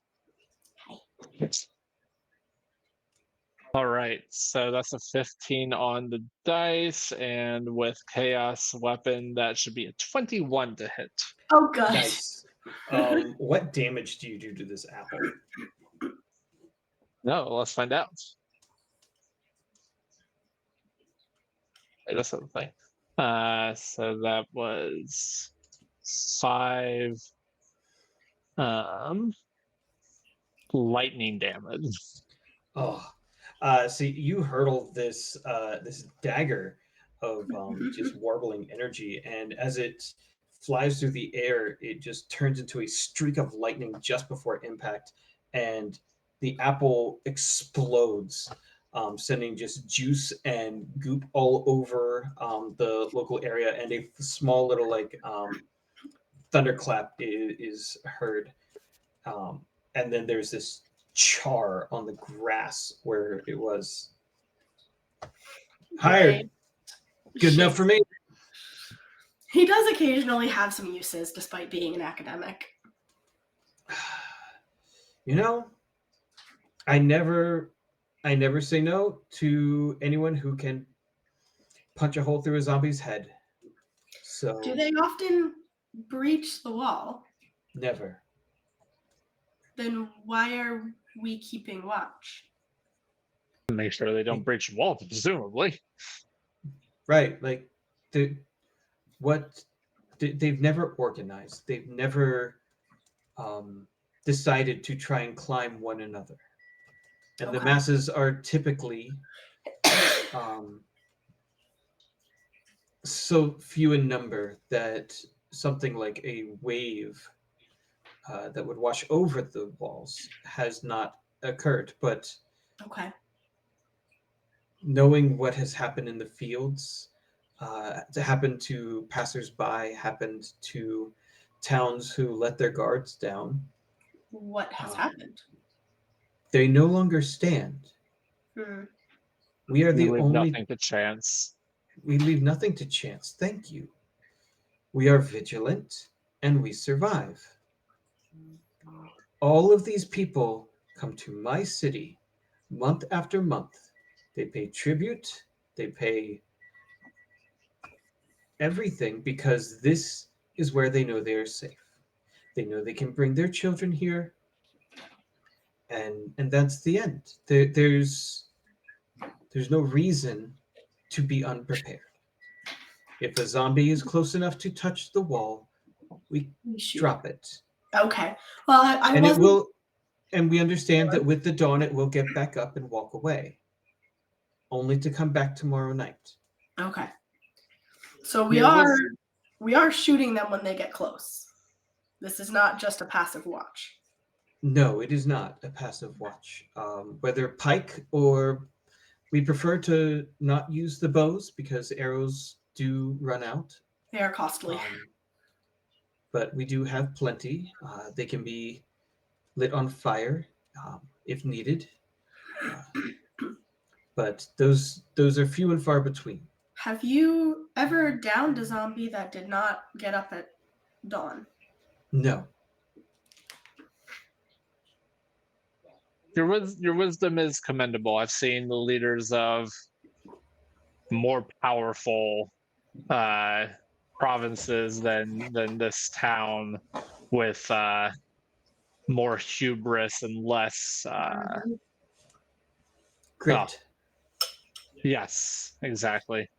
All right, so that's a 15 on the dice, and with chaos weapon, that should be a 21 to hit. Oh god. Nice. What damage do you do to this apple? No, let's find out. Wait, that's the thing. So that was 5 lightning damage. Oh, so you hurtle this this dagger of just warbling energy, and as it flies through the air, it just turns into a streak of lightning just before impact, and the apple explodes, sending just juice and goop all over the local area, and a small little like thunderclap is heard, and then there's this char on the grass where it was. Hired. Good enough for me. He does occasionally have some uses despite being an academic. You know, I never say no to anyone who can punch a hole through a zombie's head. So Do they often breach the wall? never. Then why are we keeping watch? Make sure they don't breach the wall, presumably. Right, like they've never organized. They've never decided to try and climb one another. And the masses are typically so few in number that something like a wave that would wash over the walls has not occurred. But knowing what has happened in the fields, happened to passersby, happened to towns who let their guards down. What has happened? They no longer stand. We are the only. Nothing to chance. We leave nothing to chance. Thank you. We are vigilant and we survive. All of these people come to my city month after month. They pay tribute. They pay everything because this is where they know they are safe. They know they can bring their children here. And that's the end. There's no reason to be unprepared. If a zombie is close enough to touch the wall, we drop it. Okay. Well, I wasn't... it will, and we understand that with the dawn, it will get back up and walk away, only to come back tomorrow night. Okay. So we are shooting them when they get close. This is not just a passive watch. No, it is not a passive watch. Whether pike or we prefer to not use the bows because arrows do run out. They are costly. But we do have plenty. They can be lit on fire if needed. But those are few and far between. Have you ever downed a zombie that did not get up at dawn? No. Your wisdom is commendable. I've seen the leaders of more powerful provinces than this town with more hubris and less Grit. yes, exactly.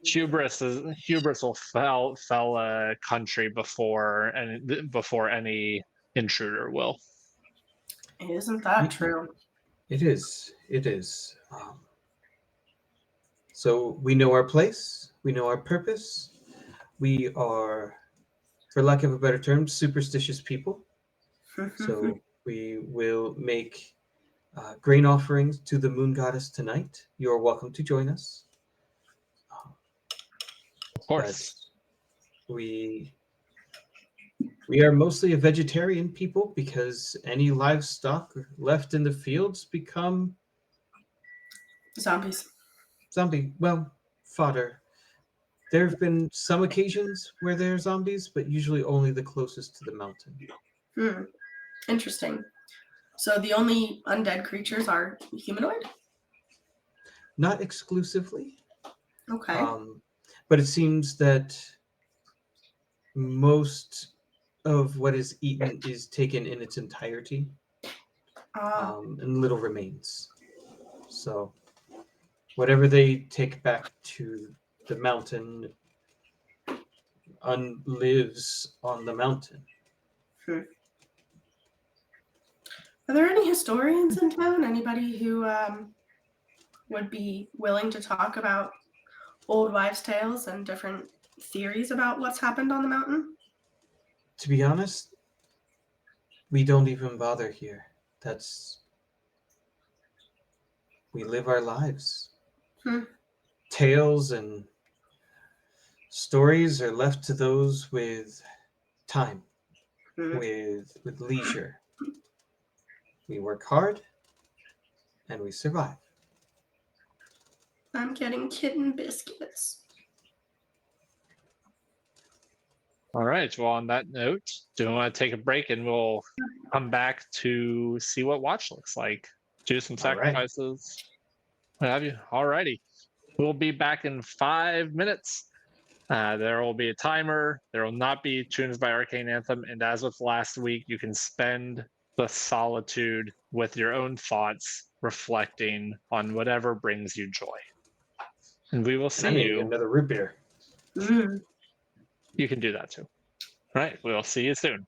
Hubris will fell a country before any intruder will. Isn't that true? It is. It is. So we know our place. We know our purpose. We are, for lack of a better term, superstitious people. So we will make grain offerings to the moon goddess tonight. You are welcome to join us. Of course. But we are mostly a vegetarian people because any livestock left in the fields become Zombies. fodder. There have been some occasions where there are zombies, but usually only the closest to the mountain. Interesting. So the only undead creatures are humanoid? Not exclusively, Okay. but it seems that most of what is eaten is taken in its entirety, and little remains. So whatever they take back to the mountain lives on the mountain. Are there any historians in town? Anybody who would be willing to talk about old wives' tales and different theories about what's happened on the mountain? To be honest, we don't even bother here. We live our lives. Tales and stories are left to those with time, with leisure. We work hard and we survive. I'm getting kitten biscuits. All right. Well, on that note, do we want to take a break and we'll come back to see what watch looks like? Do some All right. sacrifices. What have you? All righty. We'll be back in 5 minutes. There will be a timer. There will not be tunes by Arcane Anthem. And as with last week, you can spend the solitude with your own thoughts, reflecting on whatever brings you joy. And we will And see I'm gonna you. get another root beer. You can do that too. All right. We'll see you soon.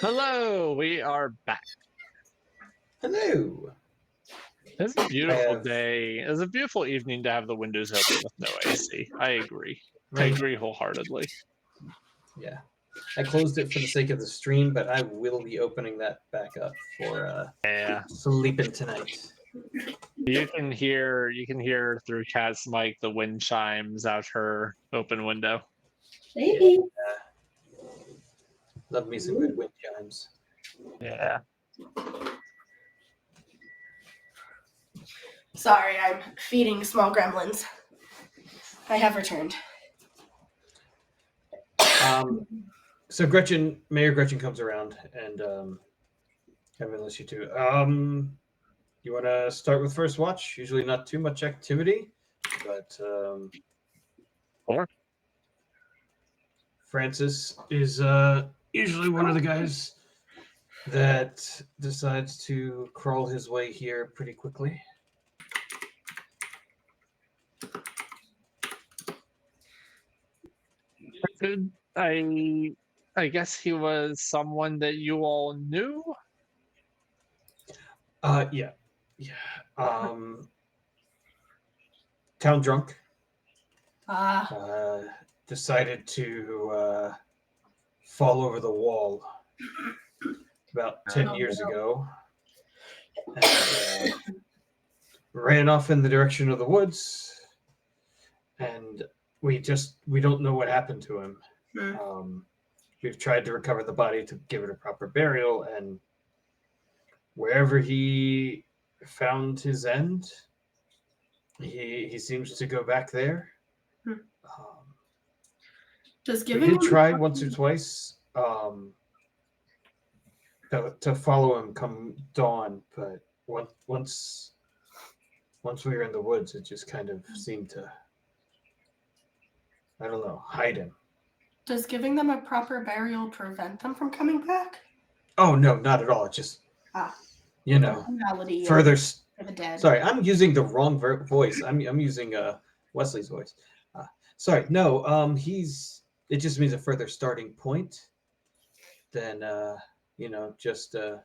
Hello, we are back. Hello. It's a beautiful have- day. It's a beautiful evening to have the windows open with no AC. I agree. I Right. agree wholeheartedly. Yeah. I closed it for the sake of the stream, but I will be opening that back up for Yeah. sleeping tonight. You can hear through Kat's mic the wind chimes out her open window. Maybe. Love me some good wind chimes. Yeah. Sorry, I'm feeding small gremlins. I have returned. So Mayor Gretchen comes around and Kevin lets you two. You want to start with first watch? Usually not too much activity, but Or Francis is usually one of the guys that decides to crawl his way here pretty quickly. I guess he was someone that you all knew. Yeah. Town drunk. Decided to fall over the wall about 10 years ago. And ran off in the direction of the woods. And we don't know what happened to him. We've tried to recover the body to give it a proper burial, and wherever he found his end, he seems to go back there. Just We giving did try once or twice to follow him come dawn, but once we were in the woods, it just kind of seemed to, I don't know, hide him. Does giving them a proper burial prevent them from coming back? Oh no, not at all. It just Reality further. for the dead. Sorry, I'm using the wrong voice. I'm using Wesley's voice. Sorry, no. It just means a further starting point than just a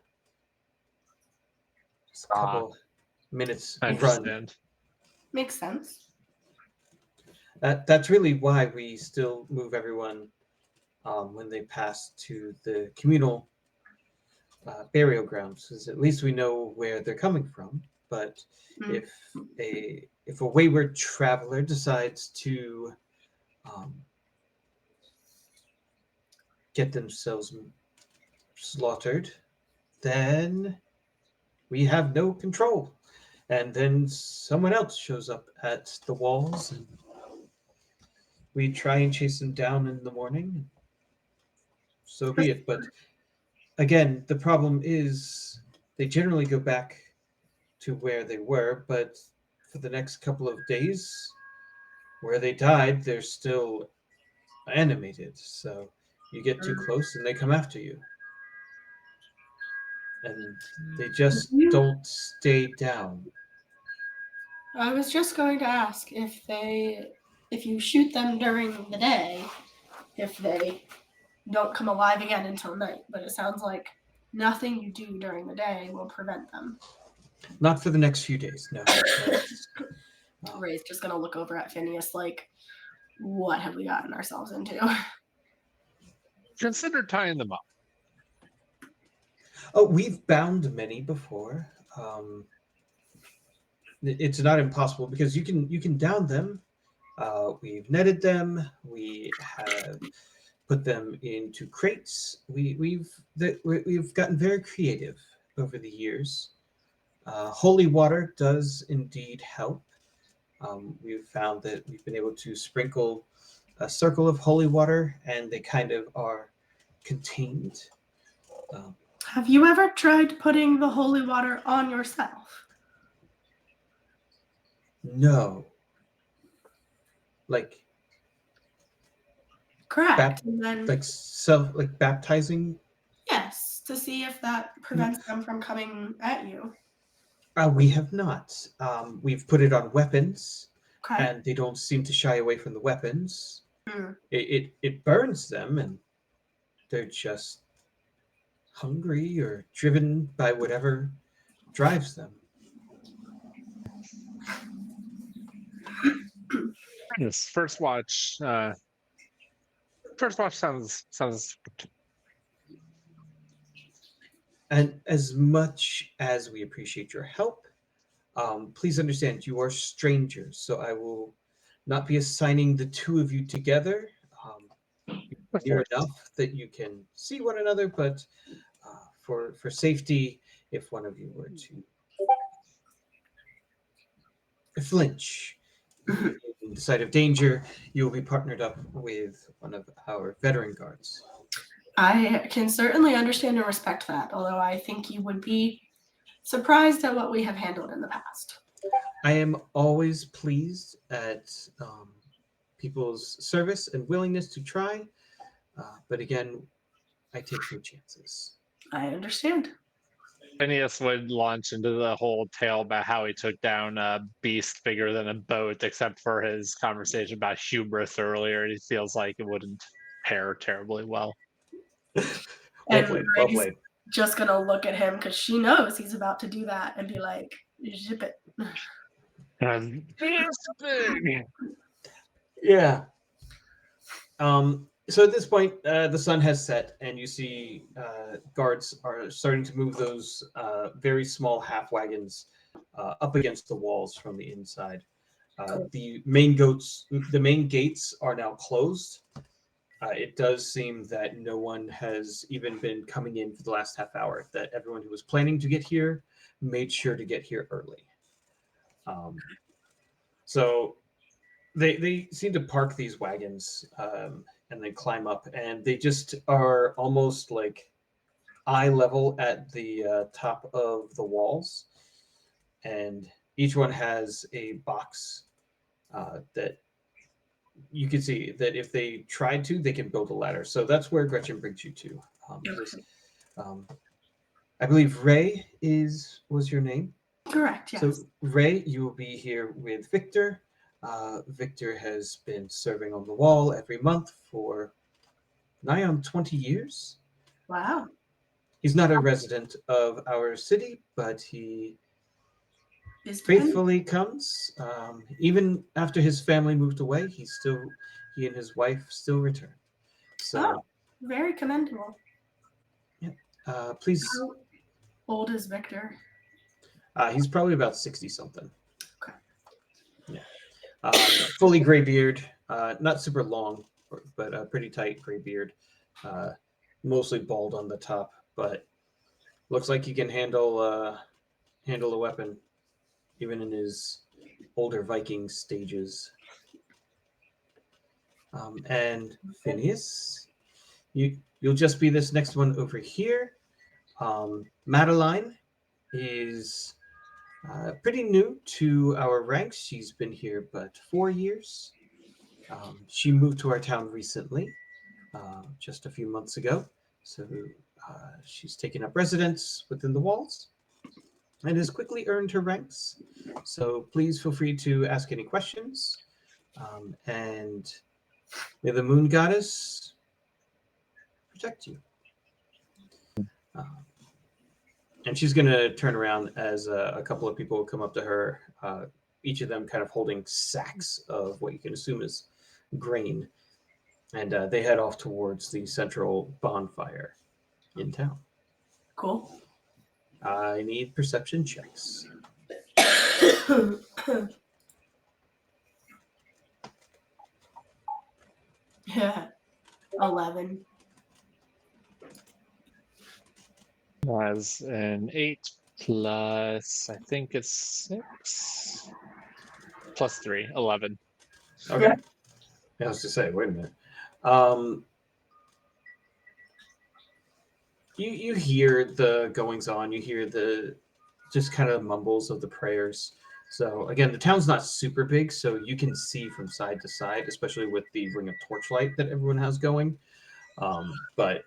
couple minutes I run. understand. Makes sense. That's really why we still move everyone when they pass to the communal burial grounds, because at least we know where they're coming from. But if a wayward traveler decides to get themselves slaughtered, then we have no control. And then someone else shows up at the walls, and we try and chase them down in the morning. So be it. But again, the problem is they generally go back to where they were, but for the next couple of days, where they died, they're still animated. So you get too close and they come after you. And they just don't stay down. I was just going to ask if you shoot them during the day, if they don't come alive again until night. But it sounds like nothing you do during the day will prevent them. Not for the next few days, no. Ray's just going to look over at Phineas like, what have we gotten ourselves into? Consider tying them up. Oh, we've bound many before. It's not impossible because you can down them. We've netted them. We have put them into crates. We've gotten very creative over the years. Holy water does indeed help. We've found that we've been able to sprinkle a circle of holy water, and they kind of are contained. Have you ever tried putting the holy water on yourself? No. Like Correct. And then like baptizing. yes, to see if that prevents them from coming at you. We have not. We've put it on weapons, Okay. and they don't seem to shy away from the weapons. Mm. It burns them, and they're just hungry or driven by whatever drives them. Yes, first watch. First watch sounds. And as much as we appreciate your help, please understand you are strangers, so I will not be assigning the two of you together. Near enough that you can see one another, but for safety, if one of you were to flinch in the sight of danger, you will be partnered up with one of our veteran guards. I can certainly understand and respect that, although I think you would be surprised at what we have handled in the past. I am always pleased at people's service and willingness to try, but again, I take no chances. I understand. Phineas would launch into the whole tale about how he took down a beast bigger than a boat, except for his conversation about hubris earlier. He feels like it wouldn't pair terribly well. Well And played. Well Gray's played. just gonna look at him because she knows he's about to do that and be like, zip it. This big. Yeah. So at this point, the sun has set, and you see guards are starting to move those very small half wagons up against the walls from the inside. The main gates are now closed. It does seem that no one has even been coming in for the last half hour. That everyone who was planning to get here made sure to get here early. So they seem to park these wagons and then climb up, and they just are almost like eye level at the top of the walls, and each one has a box that you can see that if they tried to, they can build a ladder. So that's where Gretchen brings you to. I believe Ray was your name. Correct, yes. So Ray, you will be here with Victor. Victor has been serving on the wall every month for nigh on 20 years. Wow. He's not a resident of our city, but he Is faithfully comes. Even after his family moved away, he and his wife still return. So, very commendable. please. How old is Victor? He's probably about 60 something. Okay. Yeah. Fully gray beard, not super long, but a pretty tight gray beard. Mostly bald on the top, but looks like he can handle a weapon, even in his older Viking stages. And Phineas, you'll just be this next one over here. Madeline is pretty new to our ranks. She's been here but 4 years. She moved to our town recently, just a few months ago. So she's taken up residence within the walls and has quickly earned her ranks. So please feel free to ask any questions. And may the moon goddess protect you. And she's going to turn around as a couple of people come up to her, each of them kind of holding sacks of what you can assume is grain. And they head off towards the central bonfire in town. Cool. I need perception checks. Yeah. 11. As an 8 plus, I think it's 6 plus 3, 11. Okay. I was to say, wait a minute. You hear the goings on. You hear the just kind of mumbles of the prayers. So again, the town's not super big, so you can see from side to side, especially with the ring of torchlight that everyone has going. But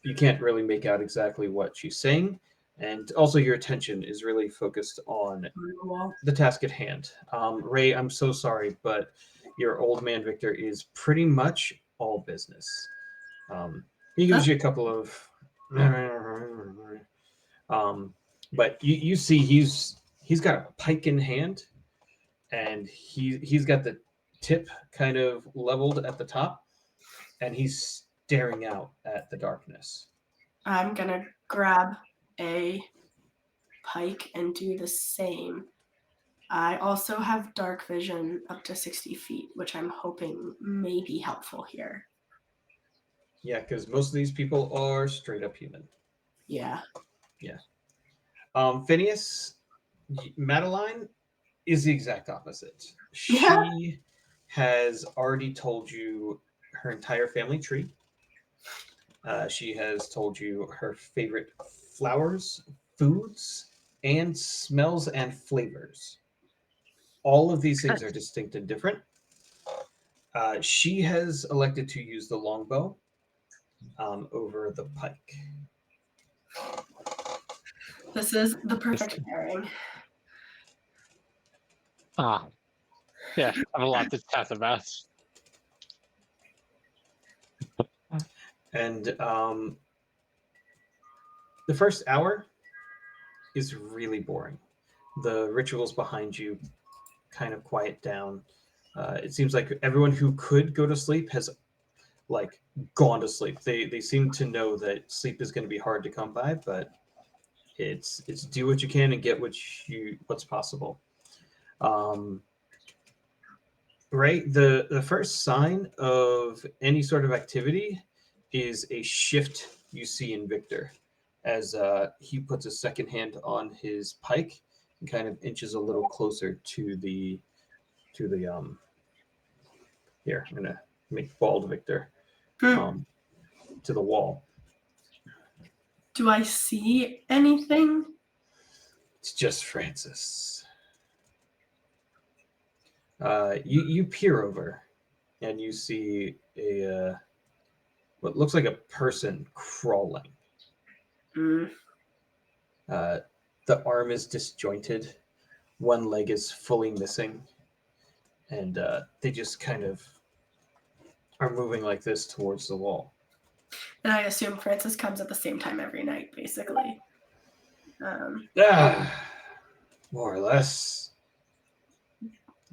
you can't really make out exactly what she's saying. And also your attention is really focused on the task at hand. Ray, I'm so sorry, but your old man Victor is pretty much all business. He gives you a couple of But you see he's got a pike in hand, and he's got the tip kind of leveled at the top, and he's staring out at the darkness. I'm gonna grab a pike and do the same. I also have dark vision up to 60 feet, which I'm hoping may be helpful here. Yeah, because most of these people are straight up human. Yeah. Phineas, Madeline is the exact opposite. Yeah. She has already told you her entire family tree. She has told you her favorite flowers, foods, and smells and flavors. All of these things are distinct and different. She has elected to use the longbow over the pike. This is the perfect pairing. Yeah, I have a lot to chat about. And the first hour is really boring. The rituals behind you kind of quiet down. It seems like everyone who could go to sleep has like gone to sleep. They seem to know that sleep is going to be hard to come by, but it's do what you can and get what's possible. Right. The first sign of any sort of activity is a shift you see in Victor as he puts a second hand on his pike and kind of inches a little closer to the here, I'm gonna make bald Victor to the wall. Do I see anything? It's just Francis. You peer over and you see a what looks like a person crawling. Mm. The arm is disjointed, one leg is fully missing, and they just kind of are moving like this towards the wall. And I assume Francis comes at the same time every night, basically. More or less.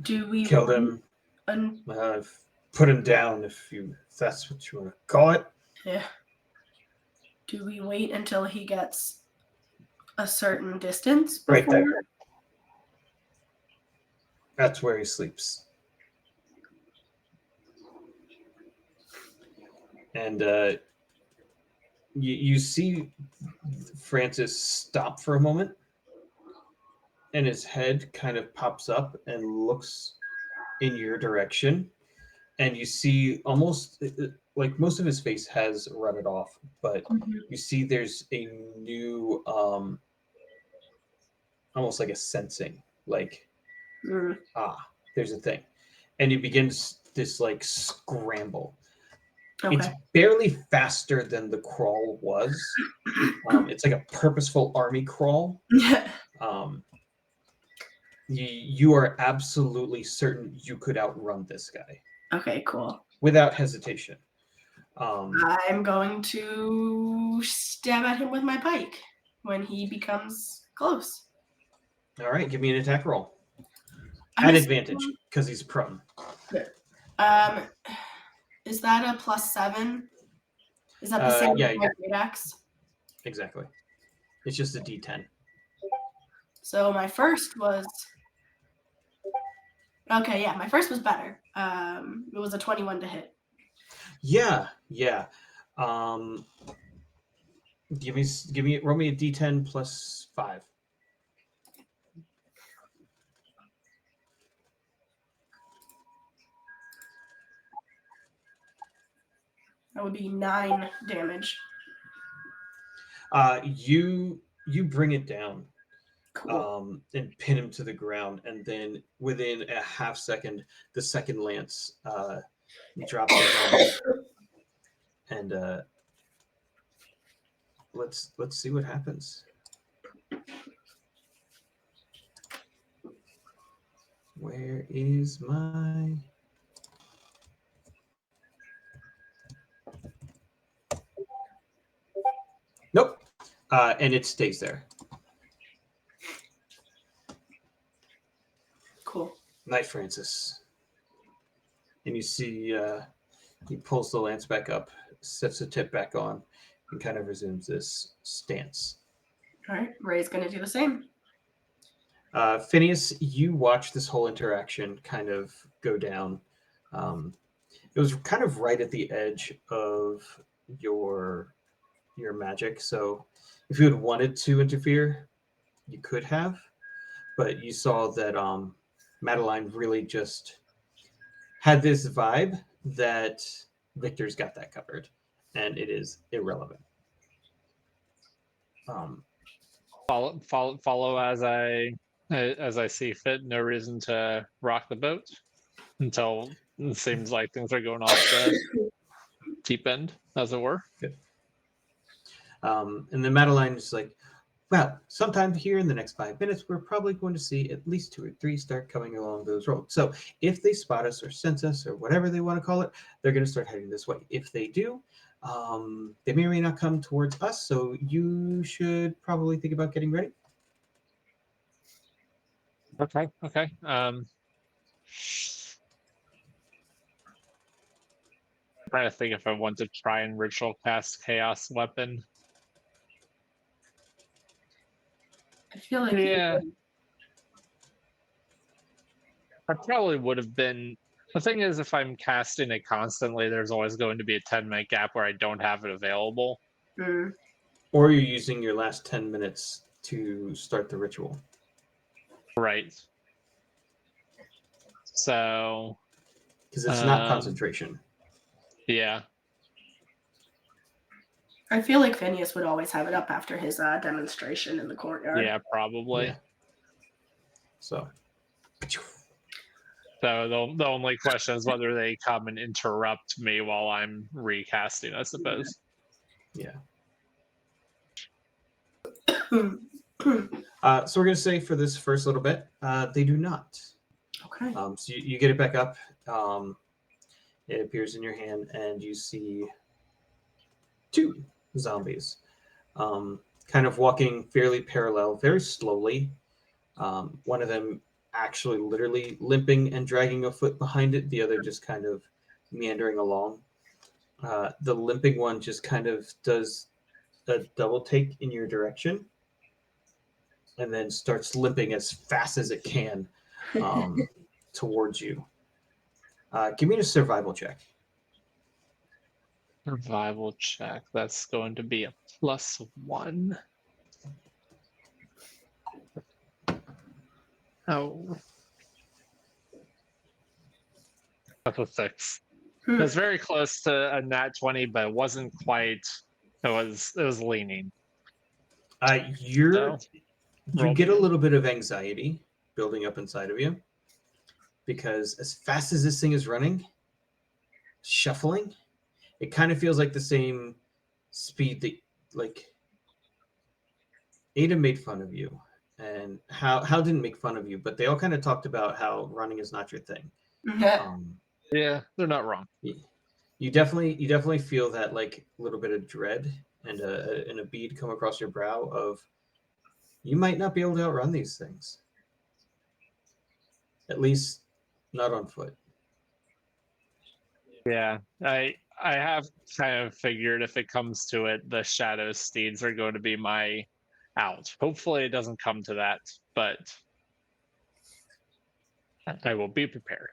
Do we Killed him. Put him down, if that's what you want to call it. Yeah. Do we wait until he gets a certain distance before? Right there. That's where he sleeps. And you see Francis stop for a moment, and his head kind of pops up and looks in your direction. And you see almost like most of his face has rutted off, but you see there's a new, almost like a sensing, like, there's a thing. And he begins this like scramble. Okay. It's barely faster than the crawl was. It's like a purposeful army crawl. You are absolutely certain you could outrun this guy. Okay, cool. Without hesitation. I'm going to stab at him with my pike when he becomes close. All right, give me an attack roll. At advantage, because he's prone. Is that a +7? Is that the same as my great axe? Exactly. It's just a D10. So my first was... Okay, yeah, my first was better. It was a 21 to hit. Yeah. Roll me a D10 plus 5. That would be 9 damage. You bring it down. Cool. And pin him to the ground, and then within a half second, the second lance drops down. And let's see what happens. Where is my... Nope. And it stays there. Cool. Night, Francis. And you see he pulls the lance back up, sets the tip back on, and kind of resumes this stance. All right. Ray's going to do the same. Phineas, you watch this whole interaction kind of go down. It was kind of right at the edge of your magic, so if you had wanted to interfere, you could have, but you saw that Madeline really just had this vibe that Victor's got that covered, and it is irrelevant. Follow as I see fit. No reason to rock the boat until it seems like things are going off the deep end, as it were. Good. And then Madeline is like, well, sometime here in the next 5 minutes, we're probably going to see at least 2 or 3 start coming along those roads. So if they spot us or sense us or whatever they want to call it, they're going to start heading this way. If they do, they may or may not come towards us. So you should probably think about getting ready. Okay. I'm trying to think if I want to try and ritual cast chaos weapon. I feel like Yeah. I probably would have been. The thing is, if I'm casting it constantly, there's always going to be a 10-minute gap where I don't have it available. Or you're using your last 10 minutes to start the ritual. Right. So. Because it's not concentration. Yeah. I feel like Phineas would always have it up after his demonstration in the courtyard. Yeah, probably. Yeah. So the only question is whether they come and interrupt me while I'm recasting, I suppose. Yeah. So we're going to say for this first little bit, they do not. Okay. So you get it back up. It appears in your hand, and you see 2 zombies, kind of walking fairly parallel, very slowly. One of them actually literally limping and dragging a foot behind it, the other just kind of meandering along. The limping one just kind of does a double take in your direction and then starts limping as fast as it can towards you. Give me a survival check. Survival check. That's going to be a +1. Oh. That's a 6. It was very close to a nat 20, but it wasn't quite. It was leaning. You get a little bit of anxiety building up inside of you because as fast as this thing is running, shuffling, it kind of feels like the same speed that like Ada made fun of you, and how didn't make fun of you, but they all kind of talked about how running is not your thing. Yeah, they're not wrong. You definitely feel that like little bit of dread and a bead come across your brow of you might not be able to outrun these things. At least not on foot. Yeah, I have kind of figured if it comes to it, the shadow steeds are going to be my out. Hopefully it doesn't come to that, but I will be prepared.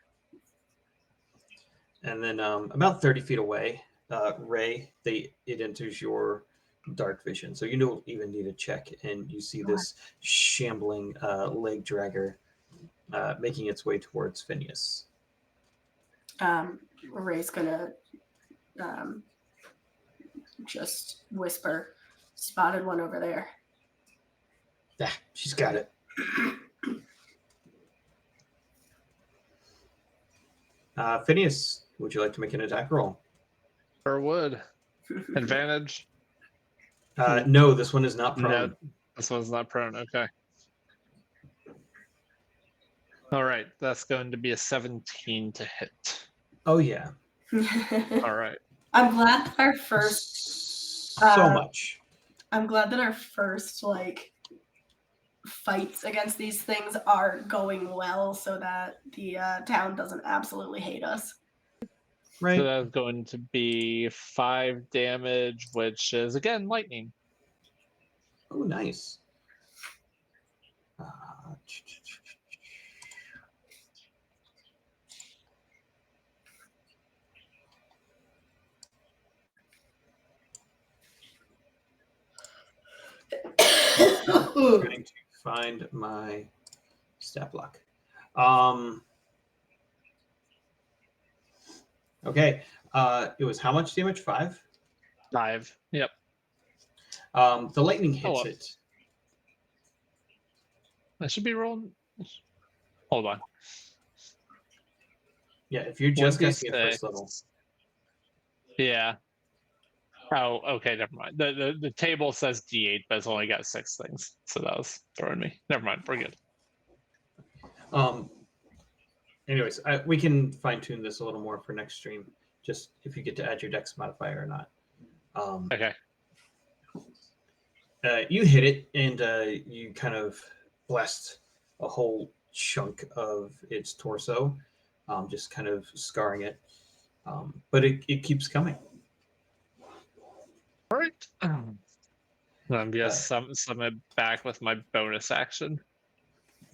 And then about 30 feet away, Ray, it enters your dark vision. So you don't even need a check, and you see this shambling leg dragger making its way towards Phineas. Ray's gonna just whisper, "Spotted one over there." Yeah, she's got it. Phineas, would you like to make an attack roll? Or would. Advantage? No, this one is not prone. No, this one's not prone. Okay. All right, that's going to be a 17 to hit. Oh, yeah. All right. I'm glad that our first... So much. I'm glad that our first like fights against these things are going well, so that the town doesn't absolutely hate us. Right. So that's going to be 5 damage, which is again lightning. Oh, nice. Trying to find my stat block. Okay. It was how much damage? 5? 5. Yep. The lightning hits well. it. I should be rolling. Hold on. Yeah, if you're just casting at 1d6. first level. Yeah. Oh, okay, never mind. The table says D8, but it's only got 6 things. So that was throwing me. Never mind, we're good. Anyways, we can fine tune this a little more for next stream. Just if you get to add your dex modifier or not. Okay. You hit it, and you kind of blast a whole chunk of its torso, just kind of scarring it. But it keeps coming. All right. I'm just summon back with my bonus action.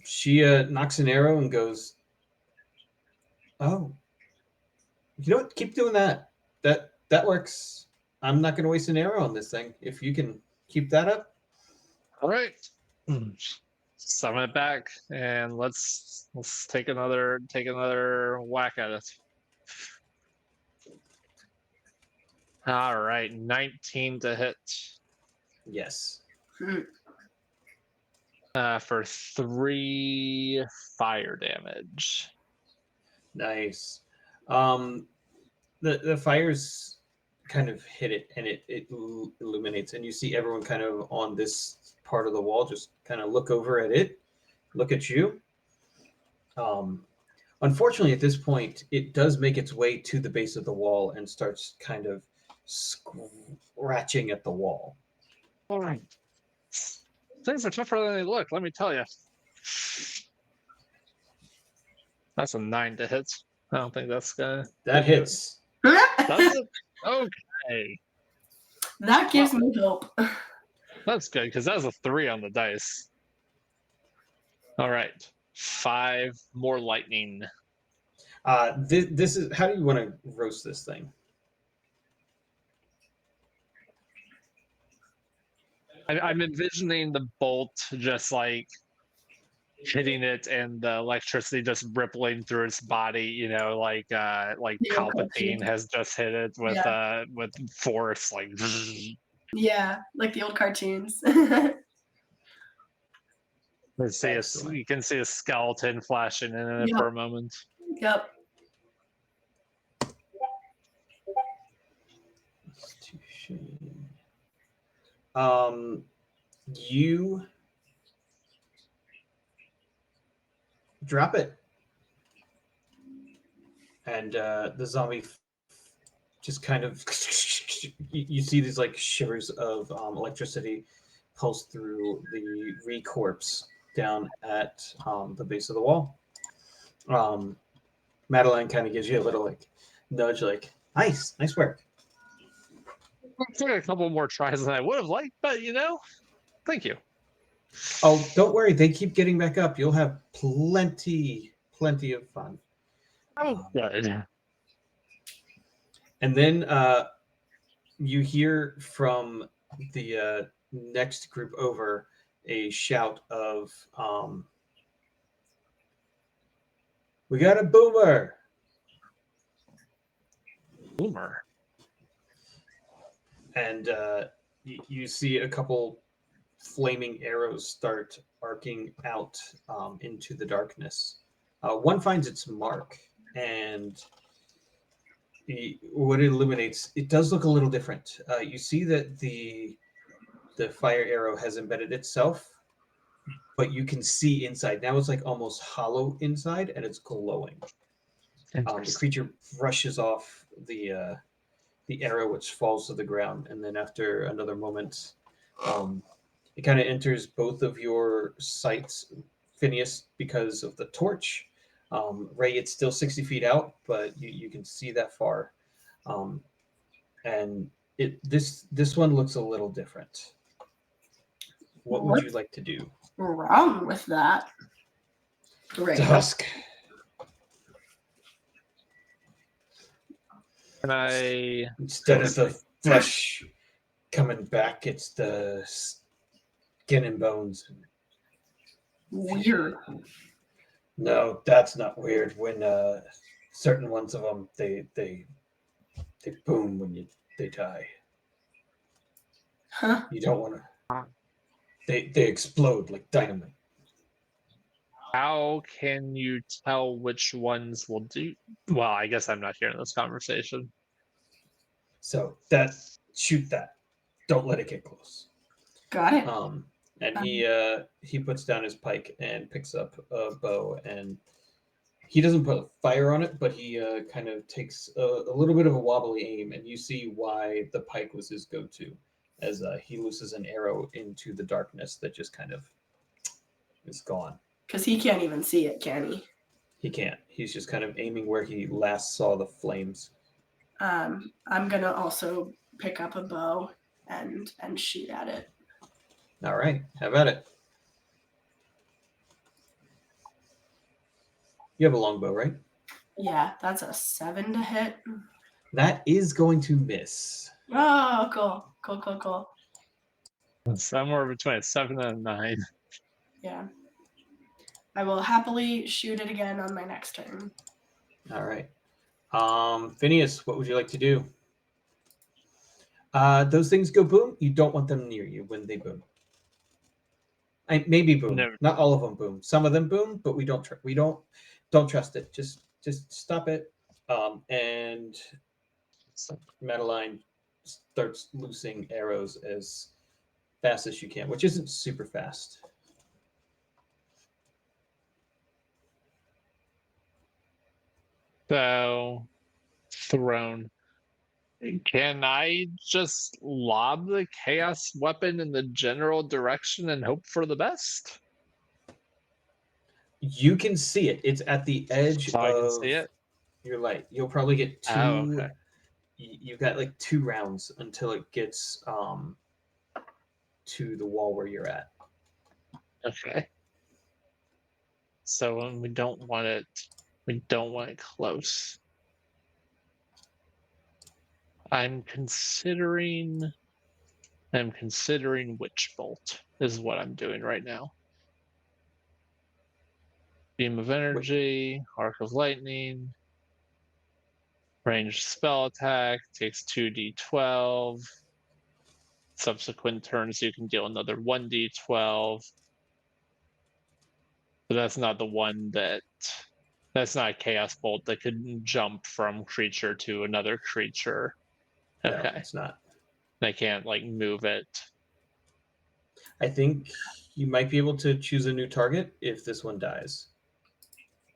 She knocks an arrow and goes, "Oh, you know what? Keep doing that. That works. I'm not going to waste an arrow on this thing. If you can keep that up." All right. Summon it back, and let's take another whack at it. All right, 19 to hit. Yes. For 3 fire damage. Nice. The fires kind of hit it, and it illuminates, and you see everyone kind of on this part of the wall just kind of look over at it, look at you. Unfortunately, at this point, it does make its way to the base of the wall and starts kind of scratching at the wall. All right. Things are tougher than they look, let me tell you. That's a 9 to hit. I don't think that's gonna. That hits. That's it. Okay. That gives me hope. That's good because that was a 3 on the dice. All right, 5 more lightning. This is how do you want to roast this thing? I'm envisioning the bolt just like hitting it and the electricity just rippling through its body, you know, like Palpatine has just hit it with force, like. Yeah, like the old cartoons. You Excellent. can see a skeleton flashing in it for a moment. Yep. You drop it, and the zombie just kind of you see these like shivers of electricity pulse through the re-corpse down at the base of the wall. Madeline kind of gives you a little like nudge, like nice work. It took a couple more tries than I would have liked, but you know, thank you. Oh, don't worry, they keep getting back up. You'll have plenty of fun. Oh, good. And then you hear from the next group over a shout of, "We got a boomer!" Boomer. And you see a couple flaming arrows start arcing out into the darkness. One finds its mark, and what it illuminates, it does look a little different. You see that the fire arrow has embedded itself, but you can see inside. Now it's like almost hollow inside, and it's glowing. The creature brushes off the arrow, which falls to the ground, and then after another moment, It kind of enters both of your sights, Phineas, because of the torch. Ray, it's still 60 feet out, but you can see that far. And this one looks a little different. What would you What's like to do? wrong with that? Great. Dusk. Can I? Instead of the flesh coming back, it's the skin and bones. Weird. No, that's not weird. When certain ones of them, they boom when they die. Huh? You don't want to. They explode like dynamite. How can you tell which ones will do? Well, I guess I'm not hearing this conversation. So shoot that. Don't let it get close. Got it. And he puts down his pike and picks up a bow, and he doesn't put fire on it, but he kind of takes a little bit of a wobbly aim, and you see why the pike was his go-to, as he looses an arrow into the darkness that just kind of is gone. Because he can't even see it, can he? He can't. He's just kind of aiming where he last saw the flames. I'm gonna also pick up a bow and shoot at it. All right, have at it. You have a longbow, right? Yeah, that's a 7 to hit. That is going to miss. Oh, cool. Somewhere between a 7 and a 9. Yeah. I will happily shoot it again on my next turn. All right. Phineas, what would you like to do? Those things go boom. You don't want them near you when they boom. Maybe boom. No. Not all of them boom. Some of them boom, but we don't trust it. Just stop it. And Madeline starts loosing arrows as fast as you can, which isn't super fast. So, thrown. Can I just lob the chaos weapon in the general direction and hope for the best? You can see it. It's at the edge So I can of see it. your light. You'll probably get two. Oh, okay. You've got like 2 rounds until it gets to the wall where you're at. Okay. So we don't want it. We don't want it close. I'm considering Witch Bolt is what I'm doing right now. Beam of Energy, Arc of Lightning, ranged spell attack, takes 2d12. Subsequent turns you can deal another 1d12. But that's not the one that's not a Chaos Bolt that could jump from creature to another creature. Okay. No, it's not. They can't like move it. I think you might be able to choose a new target if this one dies.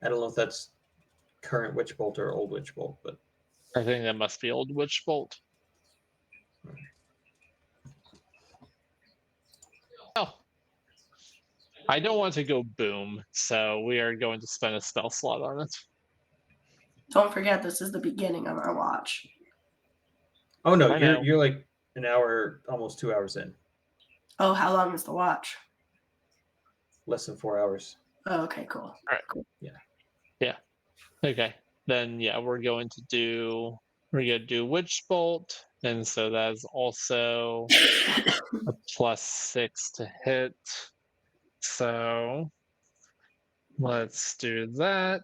I don't know if that's current Witch Bolt or old Witch Bolt, but I think that must be old Witch Bolt. Oh. I don't want to go boom, so we are going to spend a spell slot on it. Don't forget, this is the beginning of our watch. oh no, I know. you're like an hour, almost 2 hours in. Oh, how long is the watch? Less than 4 hours. Oh, okay, cool. All right. Cool. Yeah. Okay. Then yeah, we're going to do Witch Bolt, and so that's also a +6 to hit. So let's do that.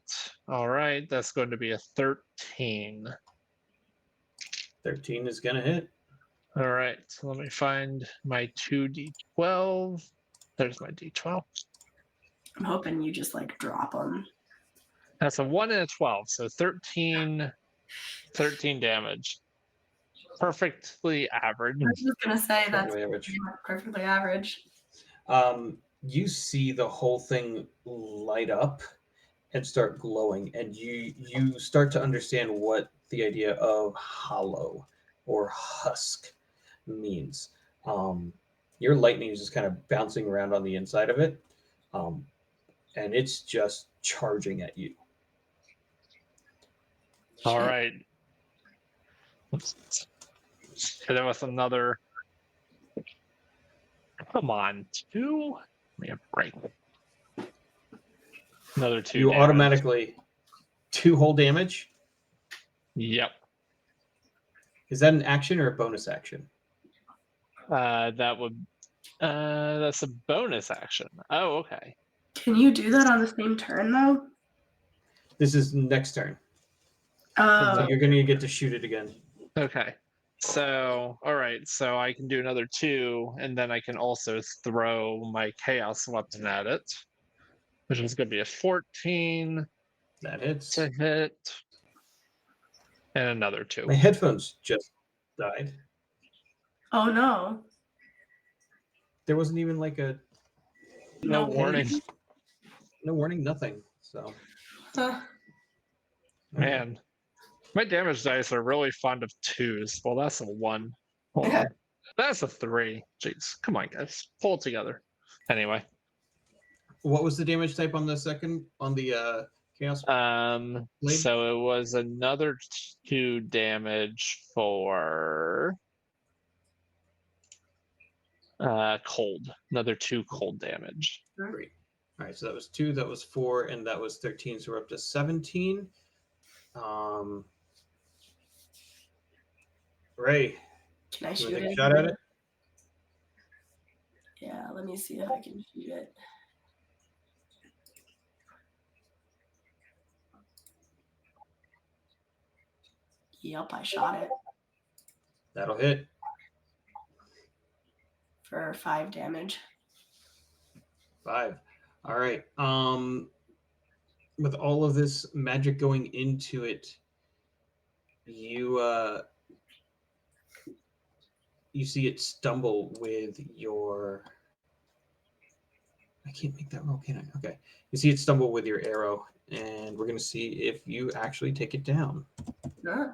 All right, that's going to be a 13. 13 is gonna hit. All right, so let me find my 2d12. There's my d12. I'm hoping you just like drop them. That's a 1 and a 12, so 13 damage. Perfectly average. I was just gonna say that's Perfectly average. perfectly average. You see the whole thing light up and start glowing, and you start to understand what the idea of hollow or husk means. Your lightning is just kind of bouncing around on the inside of it, and it's just charging at you. All Shit. right. Let's hit it with another. Come on, 2. Let me have a break. Another 2 You damage. automatically 2 whole damage. Yep. Is that an action or a bonus action? That would. That's a bonus action. Oh, okay. Can you do that on the same turn though? This is next turn. Oh, So you're going to get to shoot it again. Okay. So, all right. So I can do another 2, and then I can also throw my chaos weapon at it, which is going to be a 14 That hits. to hit, and another 2. My headphones just died. oh no. There wasn't even like a No No warning. no warning, nothing. So Huh. Man, my damage dice are really fond of 2s. Well, that's a 1. Hold on. That's a 3. Jeez. Come on, guys. Pull it together. Anyway. What was the damage type on the second on the chaos? Blade? So it was another 2 damage for cold. Another 2 cold damage. Great. All right, so that was 2, that was 4, and that was 13. So we're up to 17. Ray, Can I you shoot want to take it? a shot at it? Yeah, let me see if I can shoot it. Yep, I shot it That'll hit. for 5 damage. 5. All right. With all of this magic going into it, you see it stumble with your. I can't make that roll, can I? Okay. You see it stumble with your arrow, and we're gonna see if you actually take it down. Huh.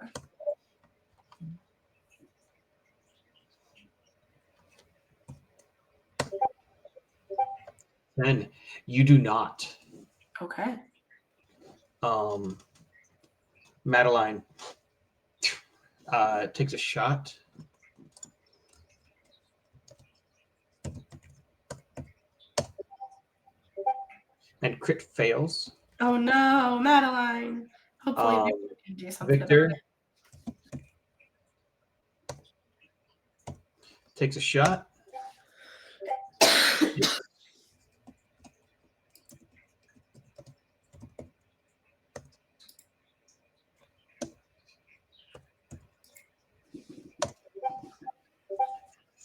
Then you do not. Okay. Madeline takes a shot. And crit fails. Oh no, Madeline. Hopefully we can do something Victor about takes a shot. it.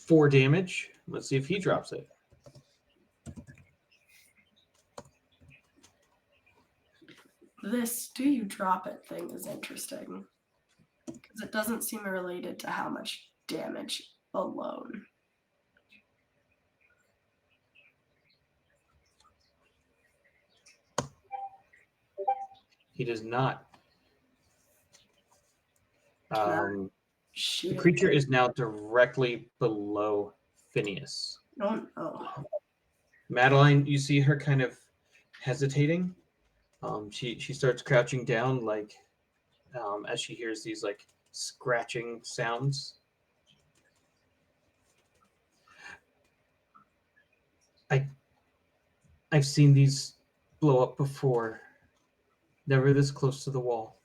4 damage. Let's see if he drops it. This do you drop it thing is interesting because it doesn't seem related to how much damage alone. He does not. Shoot The it. creature is now directly below Phineas. Oh no. Madeline, you see her kind of hesitating. She starts crouching down, like as she hears these like scratching sounds. I've seen these blow up before. Never this close to the wall.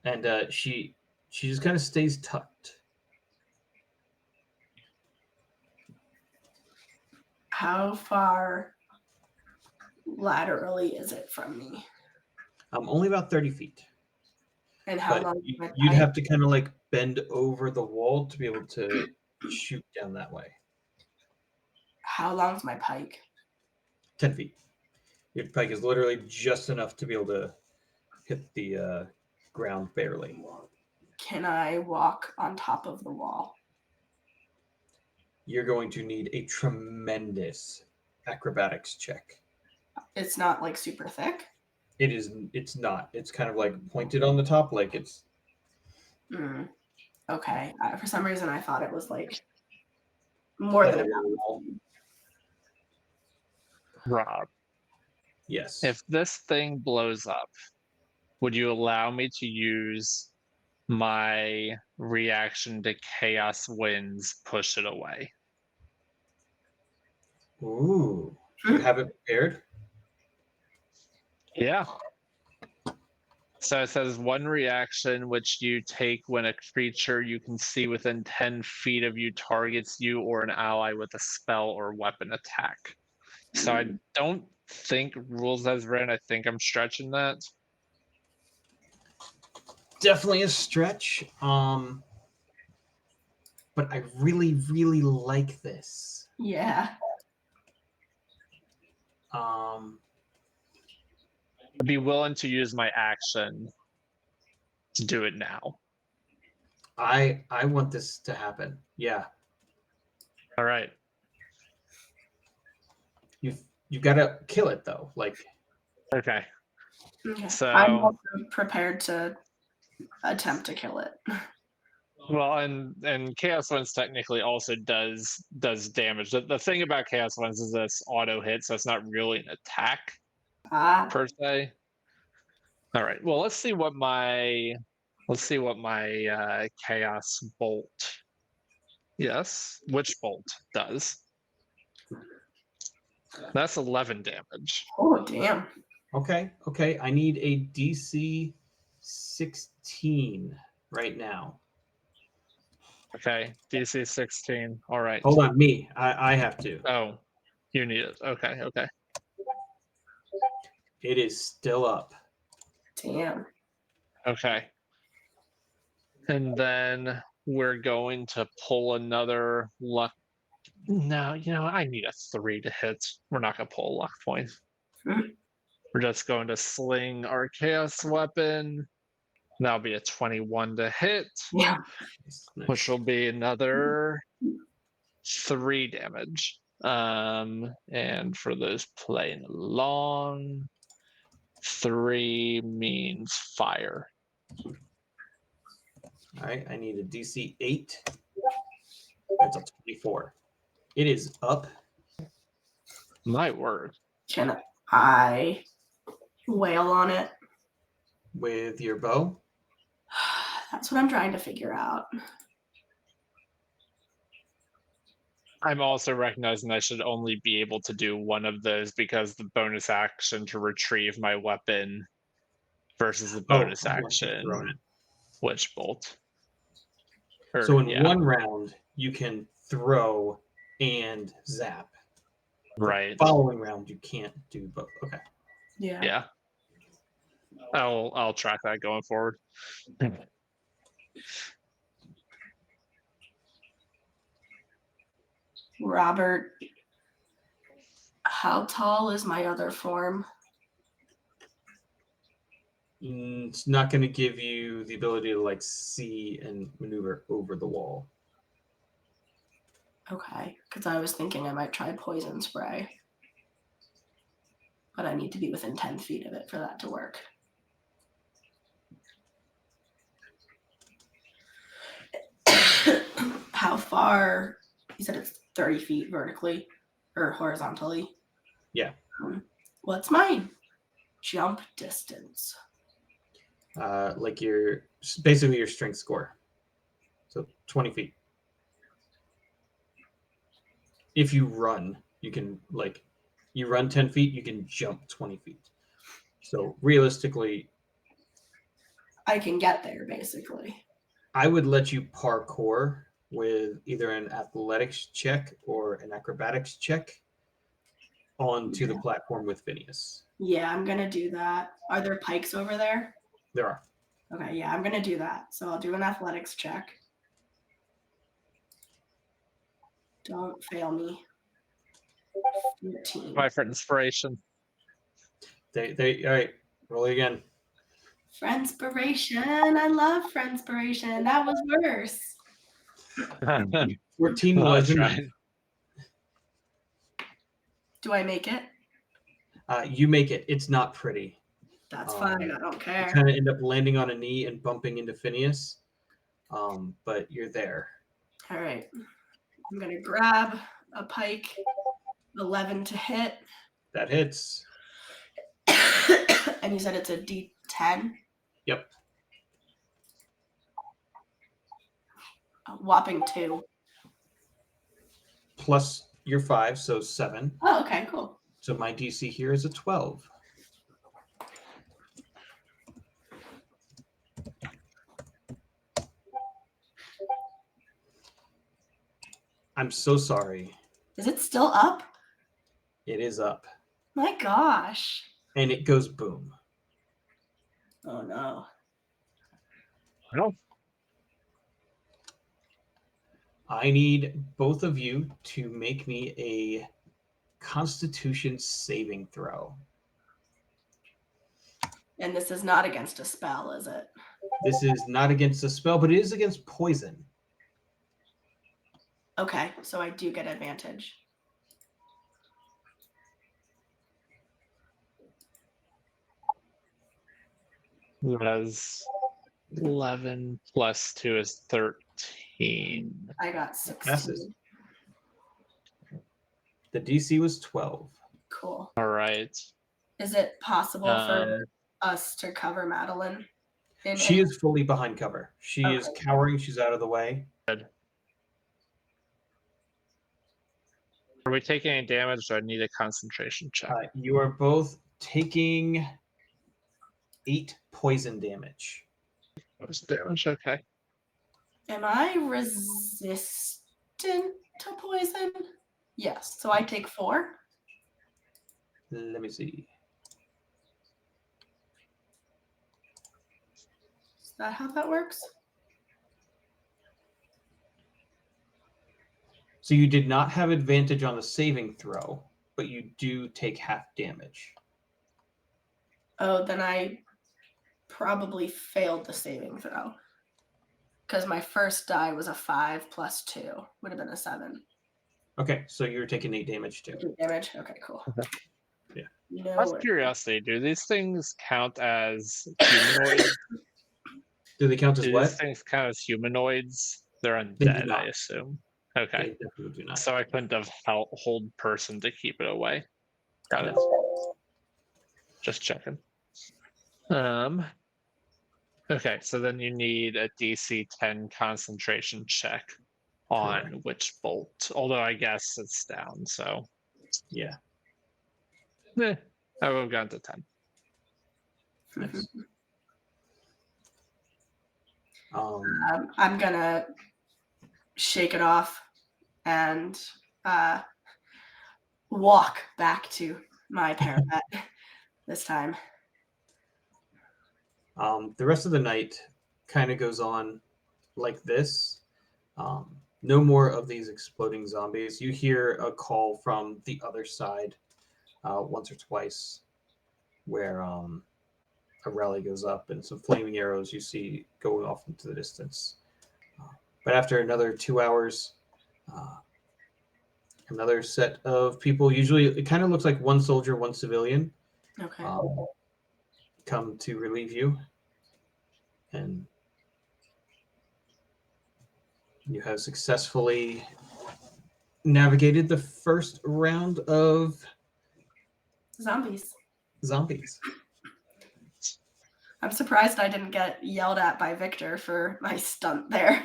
And she just kind of stays tucked. How far laterally is it from me? Only about 30 feet. And how But long is my you'd pipe? have to kind of like bend over the wall to be able to shoot down that way. How long's my pike? 10 feet. Your pike is literally just enough to be able to hit the ground barely. Can I walk on top of the wall? You're going to need a tremendous acrobatics check. It's not like super thick. It's not. It's kind of like pointed on the top, like it's. Okay. For some reason, I thought it was like More Like than a enough. wall. Rob, Yes. if this thing blows up, would you allow me to use my reaction to chaos winds push it away? Ooh. You have it prepared? Yeah. So it says one reaction which you take when a creature you can see within 10 feet of you targets you or an ally with a spell or weapon attack. So I don't think rules as written. I think I'm stretching that. Definitely a stretch. But I really, really like this. Yeah. I'd be willing to use my action to do it now. I want this to happen. Yeah. All right. You've got to kill it though. Like, Okay. Okay. So I'm also prepared to attempt to kill it. well, and Chaos Winds technically also does damage. The thing about Chaos Winds is this auto hit, so it's not really an attack per se. All right. Well, let's see what my Chaos Bolt. Yes, Witch Bolt does. That's 11 damage. Oh, damn. okay. I need a DC 16 right now. Okay, DC 16. All right. Hold on, me. I have to. Oh, you need it. Okay. It is still up. Damn. Okay. And then we're going to pull another luck. No, I need a 3 to hit. We're not going to pull a luck point. We're just going to sling our chaos weapon. That'll be a 21 to hit, Yeah. which will be another 3 damage. And for those playing along, 3 means fire. All right, I need a DC 8. That's a 24. It is up. My word. Can I wail on it? With your bow? That's what I'm trying to figure out. I'm also recognizing I should only be able to do one of those because the bonus action to retrieve my weapon versus the bonus action Witch Bolt. So in one round, you can throw and zap. Right. The following round, you can't do both. Okay. Yeah. I'll track that going forward. Robert, how tall is my other form? It's not going to give you the ability to like see and maneuver over the wall. Okay, because I was thinking I might try poison spray. But I need to be within 10 feet of it for that to work. How far? You said it's 30 feet vertically or horizontally? Yeah. What's my jump distance? Like basically your strength score. So 20 feet. If you run, you can you run 10 feet, you can jump 20 feet. So realistically, I can get there basically. I would let you parkour with either an athletics check or an acrobatics check onto the platform with Phineas. Yeah, I'm gonna do that. Are there pikes over there? There are. Okay, yeah, I'm gonna do that. So I'll do an athletics check. Don't fail me. 15. Bye for inspiration. They all right. Roll it again. Friendspiration. I love Friendspiration. That was worse. 14 was enough. Right. Do I make it? You make it. It's not pretty. That's fine. I don't care. You kind of end up landing on a knee and bumping into Phineas. But you're there. All right. I'm gonna grab a pike. 11 to hit. That hits. And you said it's a D10? Yep. A whopping 2. Plus your 5, so 7. Oh, okay, cool. So my DC here is a 12. I'm so sorry. Is it still up? It is up. My gosh. And it goes boom. Oh no. Well, I need both of you to make me a Constitution saving throw. And this is not against a spell, is it? This is not against a spell, but it is against poison. Okay, so I do get advantage. That's 11 plus 2 is 13. I got 16. Passes. The DC was 12. Cool. All right. Is it possible for us to cover Madeline? She is fully behind cover. She is cowering. She's out of the way. Good. Are we taking any damage? Do I need a concentration check? You are both taking 8 poison damage. Poison damage, okay. Am I resistant to poison? Yes, so I take 4. Let me see. Is that how that works? So you did not have advantage on the saving throw, but you do take half damage. Oh, then I probably failed the saving throw. Because my first die was a 5 plus 2. Would have been a 7. Okay, so you're taking 8 damage too. 8 damage? Okay, cool. Okay. Yeah. Out of curiosity, do these things count as humanoids? Do they count as Do what? these things count as humanoids? They're They do undead, not. I assume. Okay. They definitely do not. So I couldn't have hold person to keep it away. Got it. Just checking. Okay, so then you need a DC 10 concentration check on Correct. which bolt. Although I guess it's down, so Yeah. I would have gone to 10. Nice. I'm gonna shake it off and walk back to my parapet this time. The rest of the night kind of goes on like this. No more of these exploding zombies. You hear a call from the other side once or twice where a rally goes up and some flaming arrows you see going off into the distance. But after another 2 hours, another set of people, usually it kind of looks like one soldier, one civilian, Okay. come to relieve you. And you have successfully navigated the first round of Zombies. zombies. I'm surprised I didn't get yelled at by Victor for my stunt there.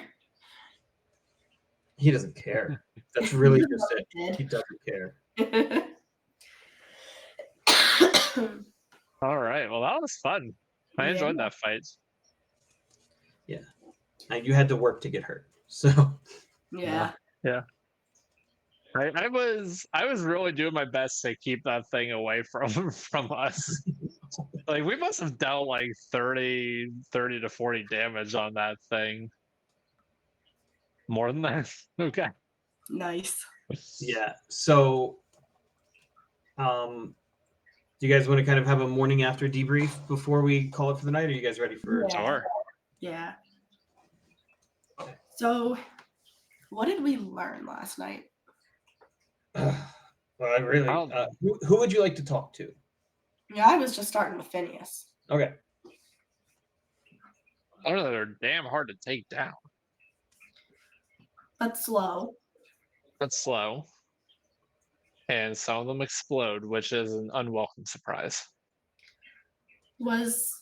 He doesn't care. That's really just it. He doesn't care. All right. Well, that was fun. I enjoyed that fight. Yeah. And you had to work to get hurt. So Yeah. Yeah. I was really doing my best to keep that thing away from us. Like we must have dealt like 30 to 40 damage on that thing. More than that. Okay. Nice. yeah. So do you guys want to kind of have a morning after debrief before we call it for the night? Are you guys ready for Sure. Yeah. So what did we learn last night? Well, I really who would you like to talk to? Yeah, I was just starting with Phineas. Okay. Oh, they're damn hard to take down. But slow. but slow, and some of them explode, which is an unwelcome surprise. Was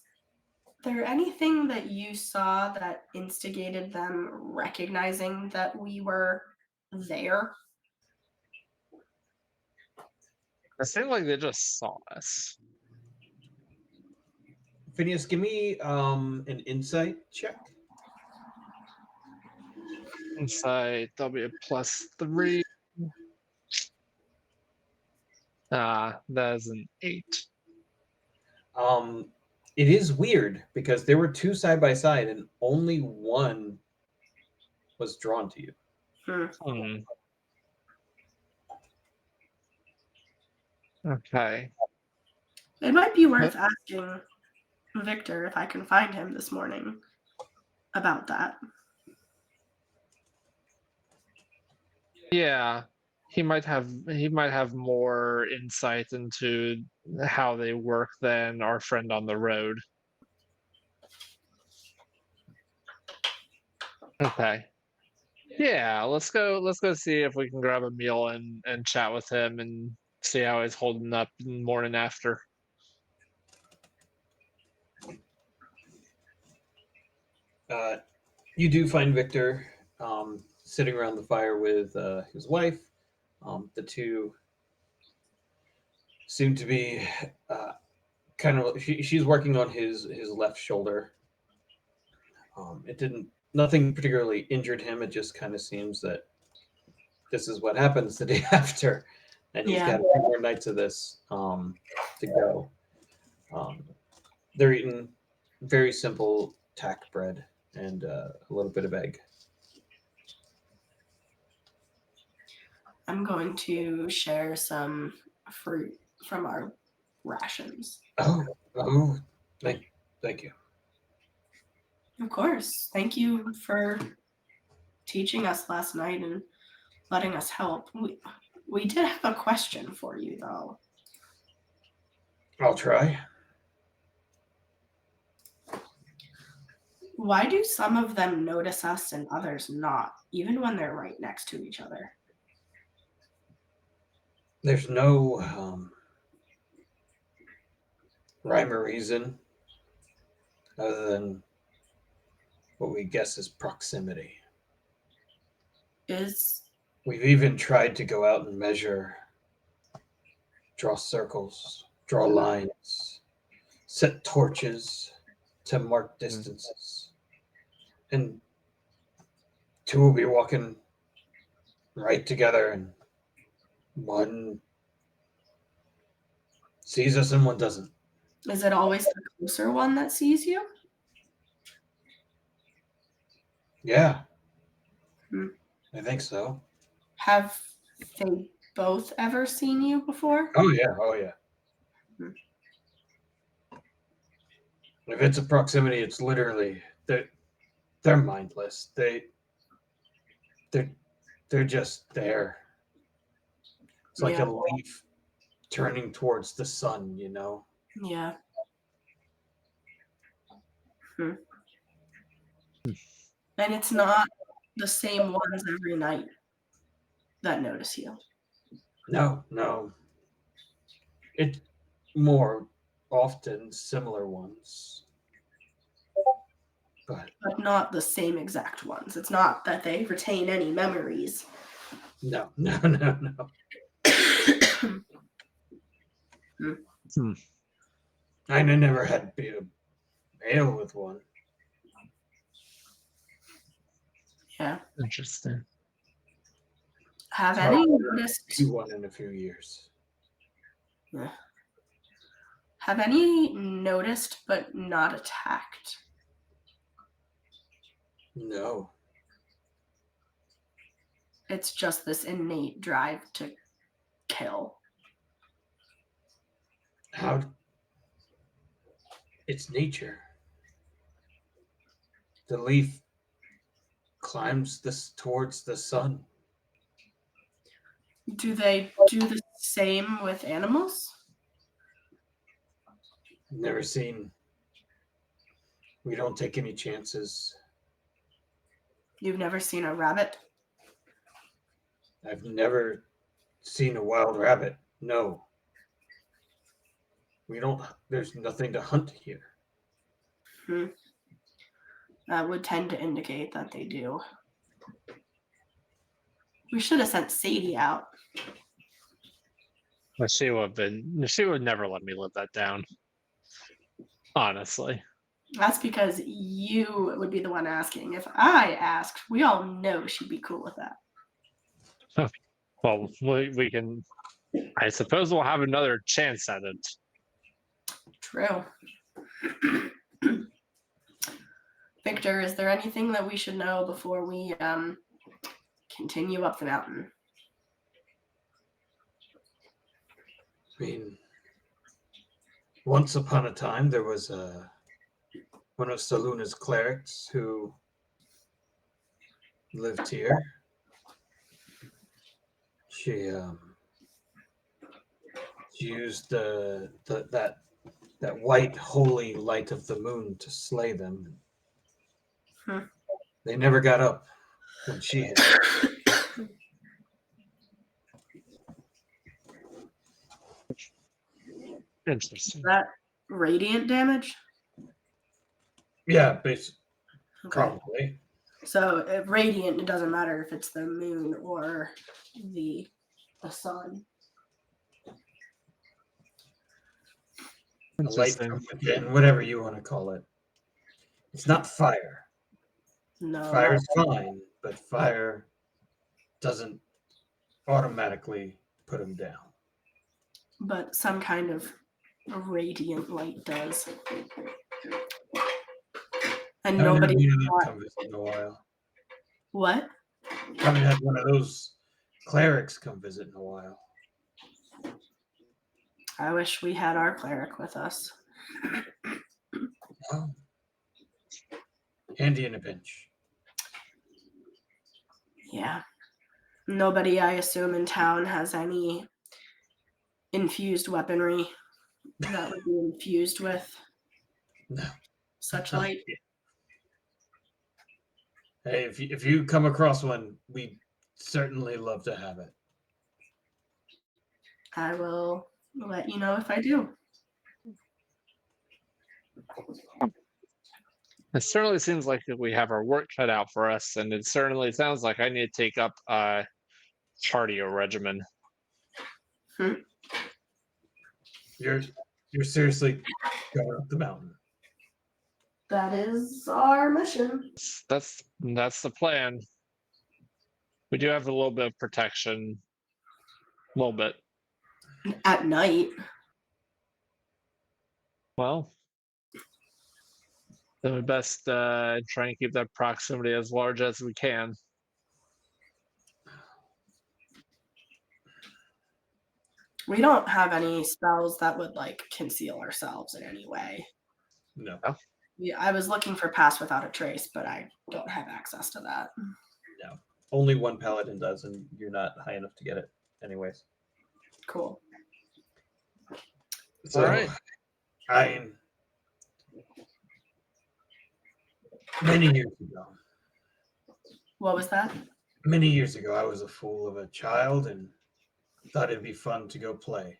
there anything that you saw that instigated them recognizing that we were there? It seemed like they just saw us. Phineas, give me an insight check. Insight, that'll be a +3. That is an 8. It is weird because there were two side by side and only one was drawn to you. Hmm. Okay. It might be worth asking Victor if I can find him this morning about that. Yeah, he might have more insight into how they work than our friend on the road. Okay. Yeah, let's go see if we can grab a meal and chat with him and see how he's holding up in the morning after. You do find Victor sitting around the fire with his wife. The two seem to be kind of. She's working on his left shoulder. Nothing particularly injured him. It just kind of seems that this is what happens the day after, and he's got a few more nights of this to go. They're eating very simple tack bread and a little bit of egg. I'm going to share some fruit from our rations. Oh, thank you. Of course. Thank you for teaching us last night and letting us help. We did have a question for you, though. I'll try. Why do some of them notice us and others not, even when they're right next to each other? There's no rhyme or reason other than what we guess is proximity. We've even tried to go out and measure, draw circles, draw lines, set torches to mark distances. And two will be walking right together, and one sees us and one doesn't. Is it always the closer one that sees you? Yeah. I think so. Have they both ever seen you before? Oh yeah. If it's a proximity, it's literally they're mindless. They're just there. It's like a leaf turning towards the sun, you know? Yeah. And it's not the same ones every night that notice you. No. It's more often similar ones. But not the same exact ones. It's not that they retain any memories. No. I never had to ale with one. Yeah. Interesting. Have any noticed? Do one in a few years. Yeah. Have any noticed but not attacked? No. It's just this innate drive to kill. How? It's nature. The leaf climbs towards the sun. Do they do the same with animals? Never seen. We don't take any chances. You've never seen a rabbit? I've never seen a wild rabbit. No. We don't, there's nothing to hunt here. That would tend to indicate that they do. We should have sent Sadie out. She would never let me live that down. Honestly. That's because you would be the one asking. If I asked, we all know she'd be cool with that. Well, we can. I suppose we'll have another chance at it. True. Victor, is there anything that we should know before we continue up the mountain? I mean, once upon a time, there was one of Saluna's clerics who lived here. She used that white holy light of the moon to slay them. They never got up when she hit. Interesting. Is that radiant damage? Yeah, basically, Okay. probably. So radiant, it doesn't matter if it's the moon or the sun. A light Interesting. from within, whatever you want to call it. It's not fire. No. Fire's fine, but fire doesn't automatically put him down. But some kind of radiant light does. And Haven't nobody. had one of them come visit in a while. What? Haven't had one of those clerics come visit in a while. I wish we had our cleric with us. Oh. Handy in a pinch. Yeah. Nobody, I assume, in town has any infused weaponry that would be infused with No. such light. Hey, if you come across one, we'd certainly love to have it. I will let you know if I do. It certainly seems like we have our work cut out for us, and it certainly sounds like I need to take up a cardio regimen. You're seriously going up the mountain. That is our mission. That's the plan. We do have a little bit of protection, a little bit. At night. Well, then we best try and keep that proximity as large as we can. We don't have any spells that would like conceal ourselves in any way. No. I was looking for Pass Without a Trace, but I don't have access to that. No. Only one paladin does, and you're not high enough to get it anyways. Cool. So, All right. Many years ago. What was that? Many years ago, I was a fool of a child and thought it'd be fun to go play.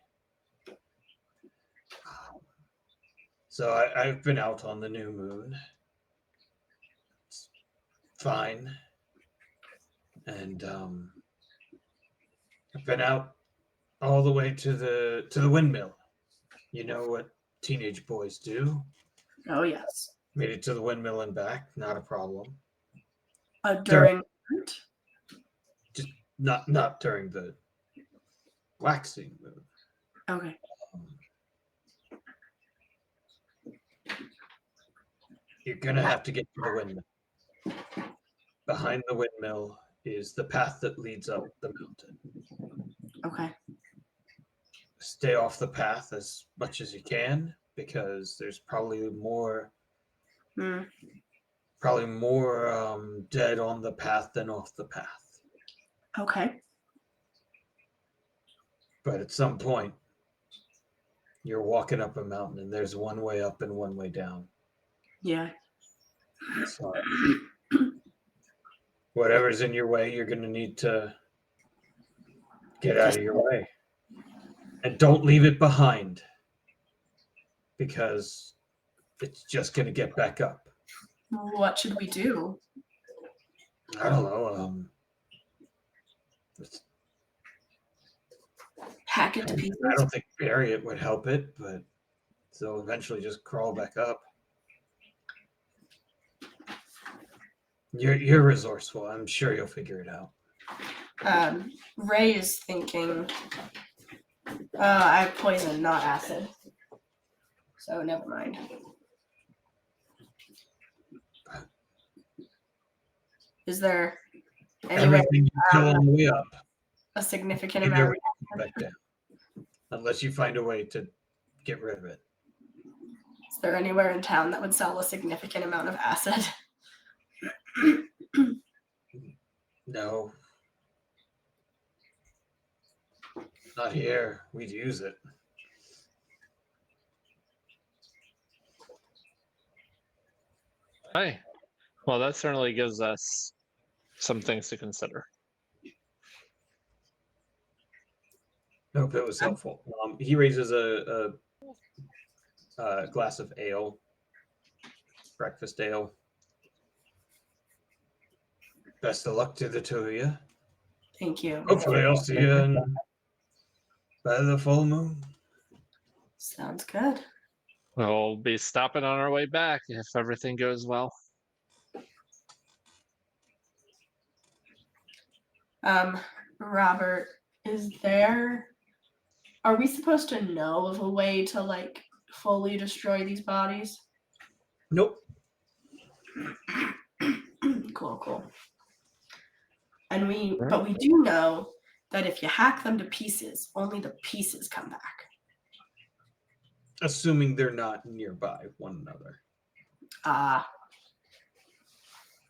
So I've been out on the new moon. It's fine. And I've been out all the way to the windmill. You know what teenage boys do. Oh, yes. Made it to the windmill and back, not a problem. During just not during the waxing moon. Okay. You're gonna have to get to the windmill. Behind the windmill is the path that leads up the mountain. Okay. Stay off the path as much as you can because there's probably more dead on the path than off the path. Okay. But at some point, you're walking up a mountain and there's one way up and one way down. Yeah. So whatever's in your way, you're going to need to Get out of your way. And don't leave it behind. Because it's just going to get back up. What should we do? I don't know. Hack it to pieces? I don't think bury it would help it, but they'll eventually just crawl back up. You're resourceful. I'm sure you'll figure it out. Ray is thinking, I have poison, not acid. So never mind. Is there any way Everything you kill on the way up, a significant either amount of back down, unless you find a way to get rid of it. Is there anywhere in town that would sell a significant amount of acid? No. Not here. We'd use it. Hi. Well, that certainly gives us some things to consider. I hope it was helpful. He raises a glass of ale, breakfast ale. Best of luck to the two of you. Thank you. Hopefully, I'll see you by the full moon. Sounds good. We'll be stopping on our way back if everything goes well. Robert, are we supposed to know of a way to like fully destroy these bodies? Nope. Cool. But we do know that if you hack them to pieces, only the pieces come back. Assuming they're not nearby one another.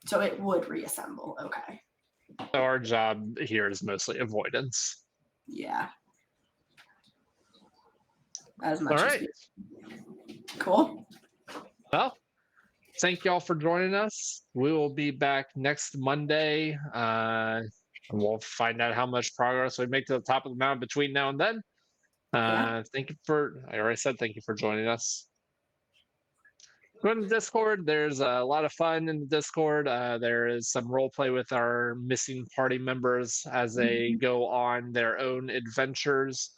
So it would reassemble. Okay. So our job here is mostly avoidance. Yeah. As much All as right. Cool. Well, thank you all for joining us. We will be back next Monday. And we'll find out how much progress we make to the top of the mountain between now and then. Thank you I already said thank you for joining us. Go in the Discord. There's a lot of fun in the Discord. There is some role play with our missing party members as they go on their own adventures.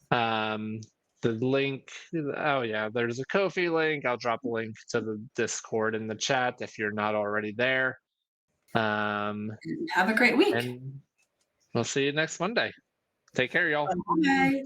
The link, there's a Ko-fi link. I'll drop a link to the Discord in the chat if you're not already there. Have a great week. And we'll see you next Monday. Take care, y'all. Bye.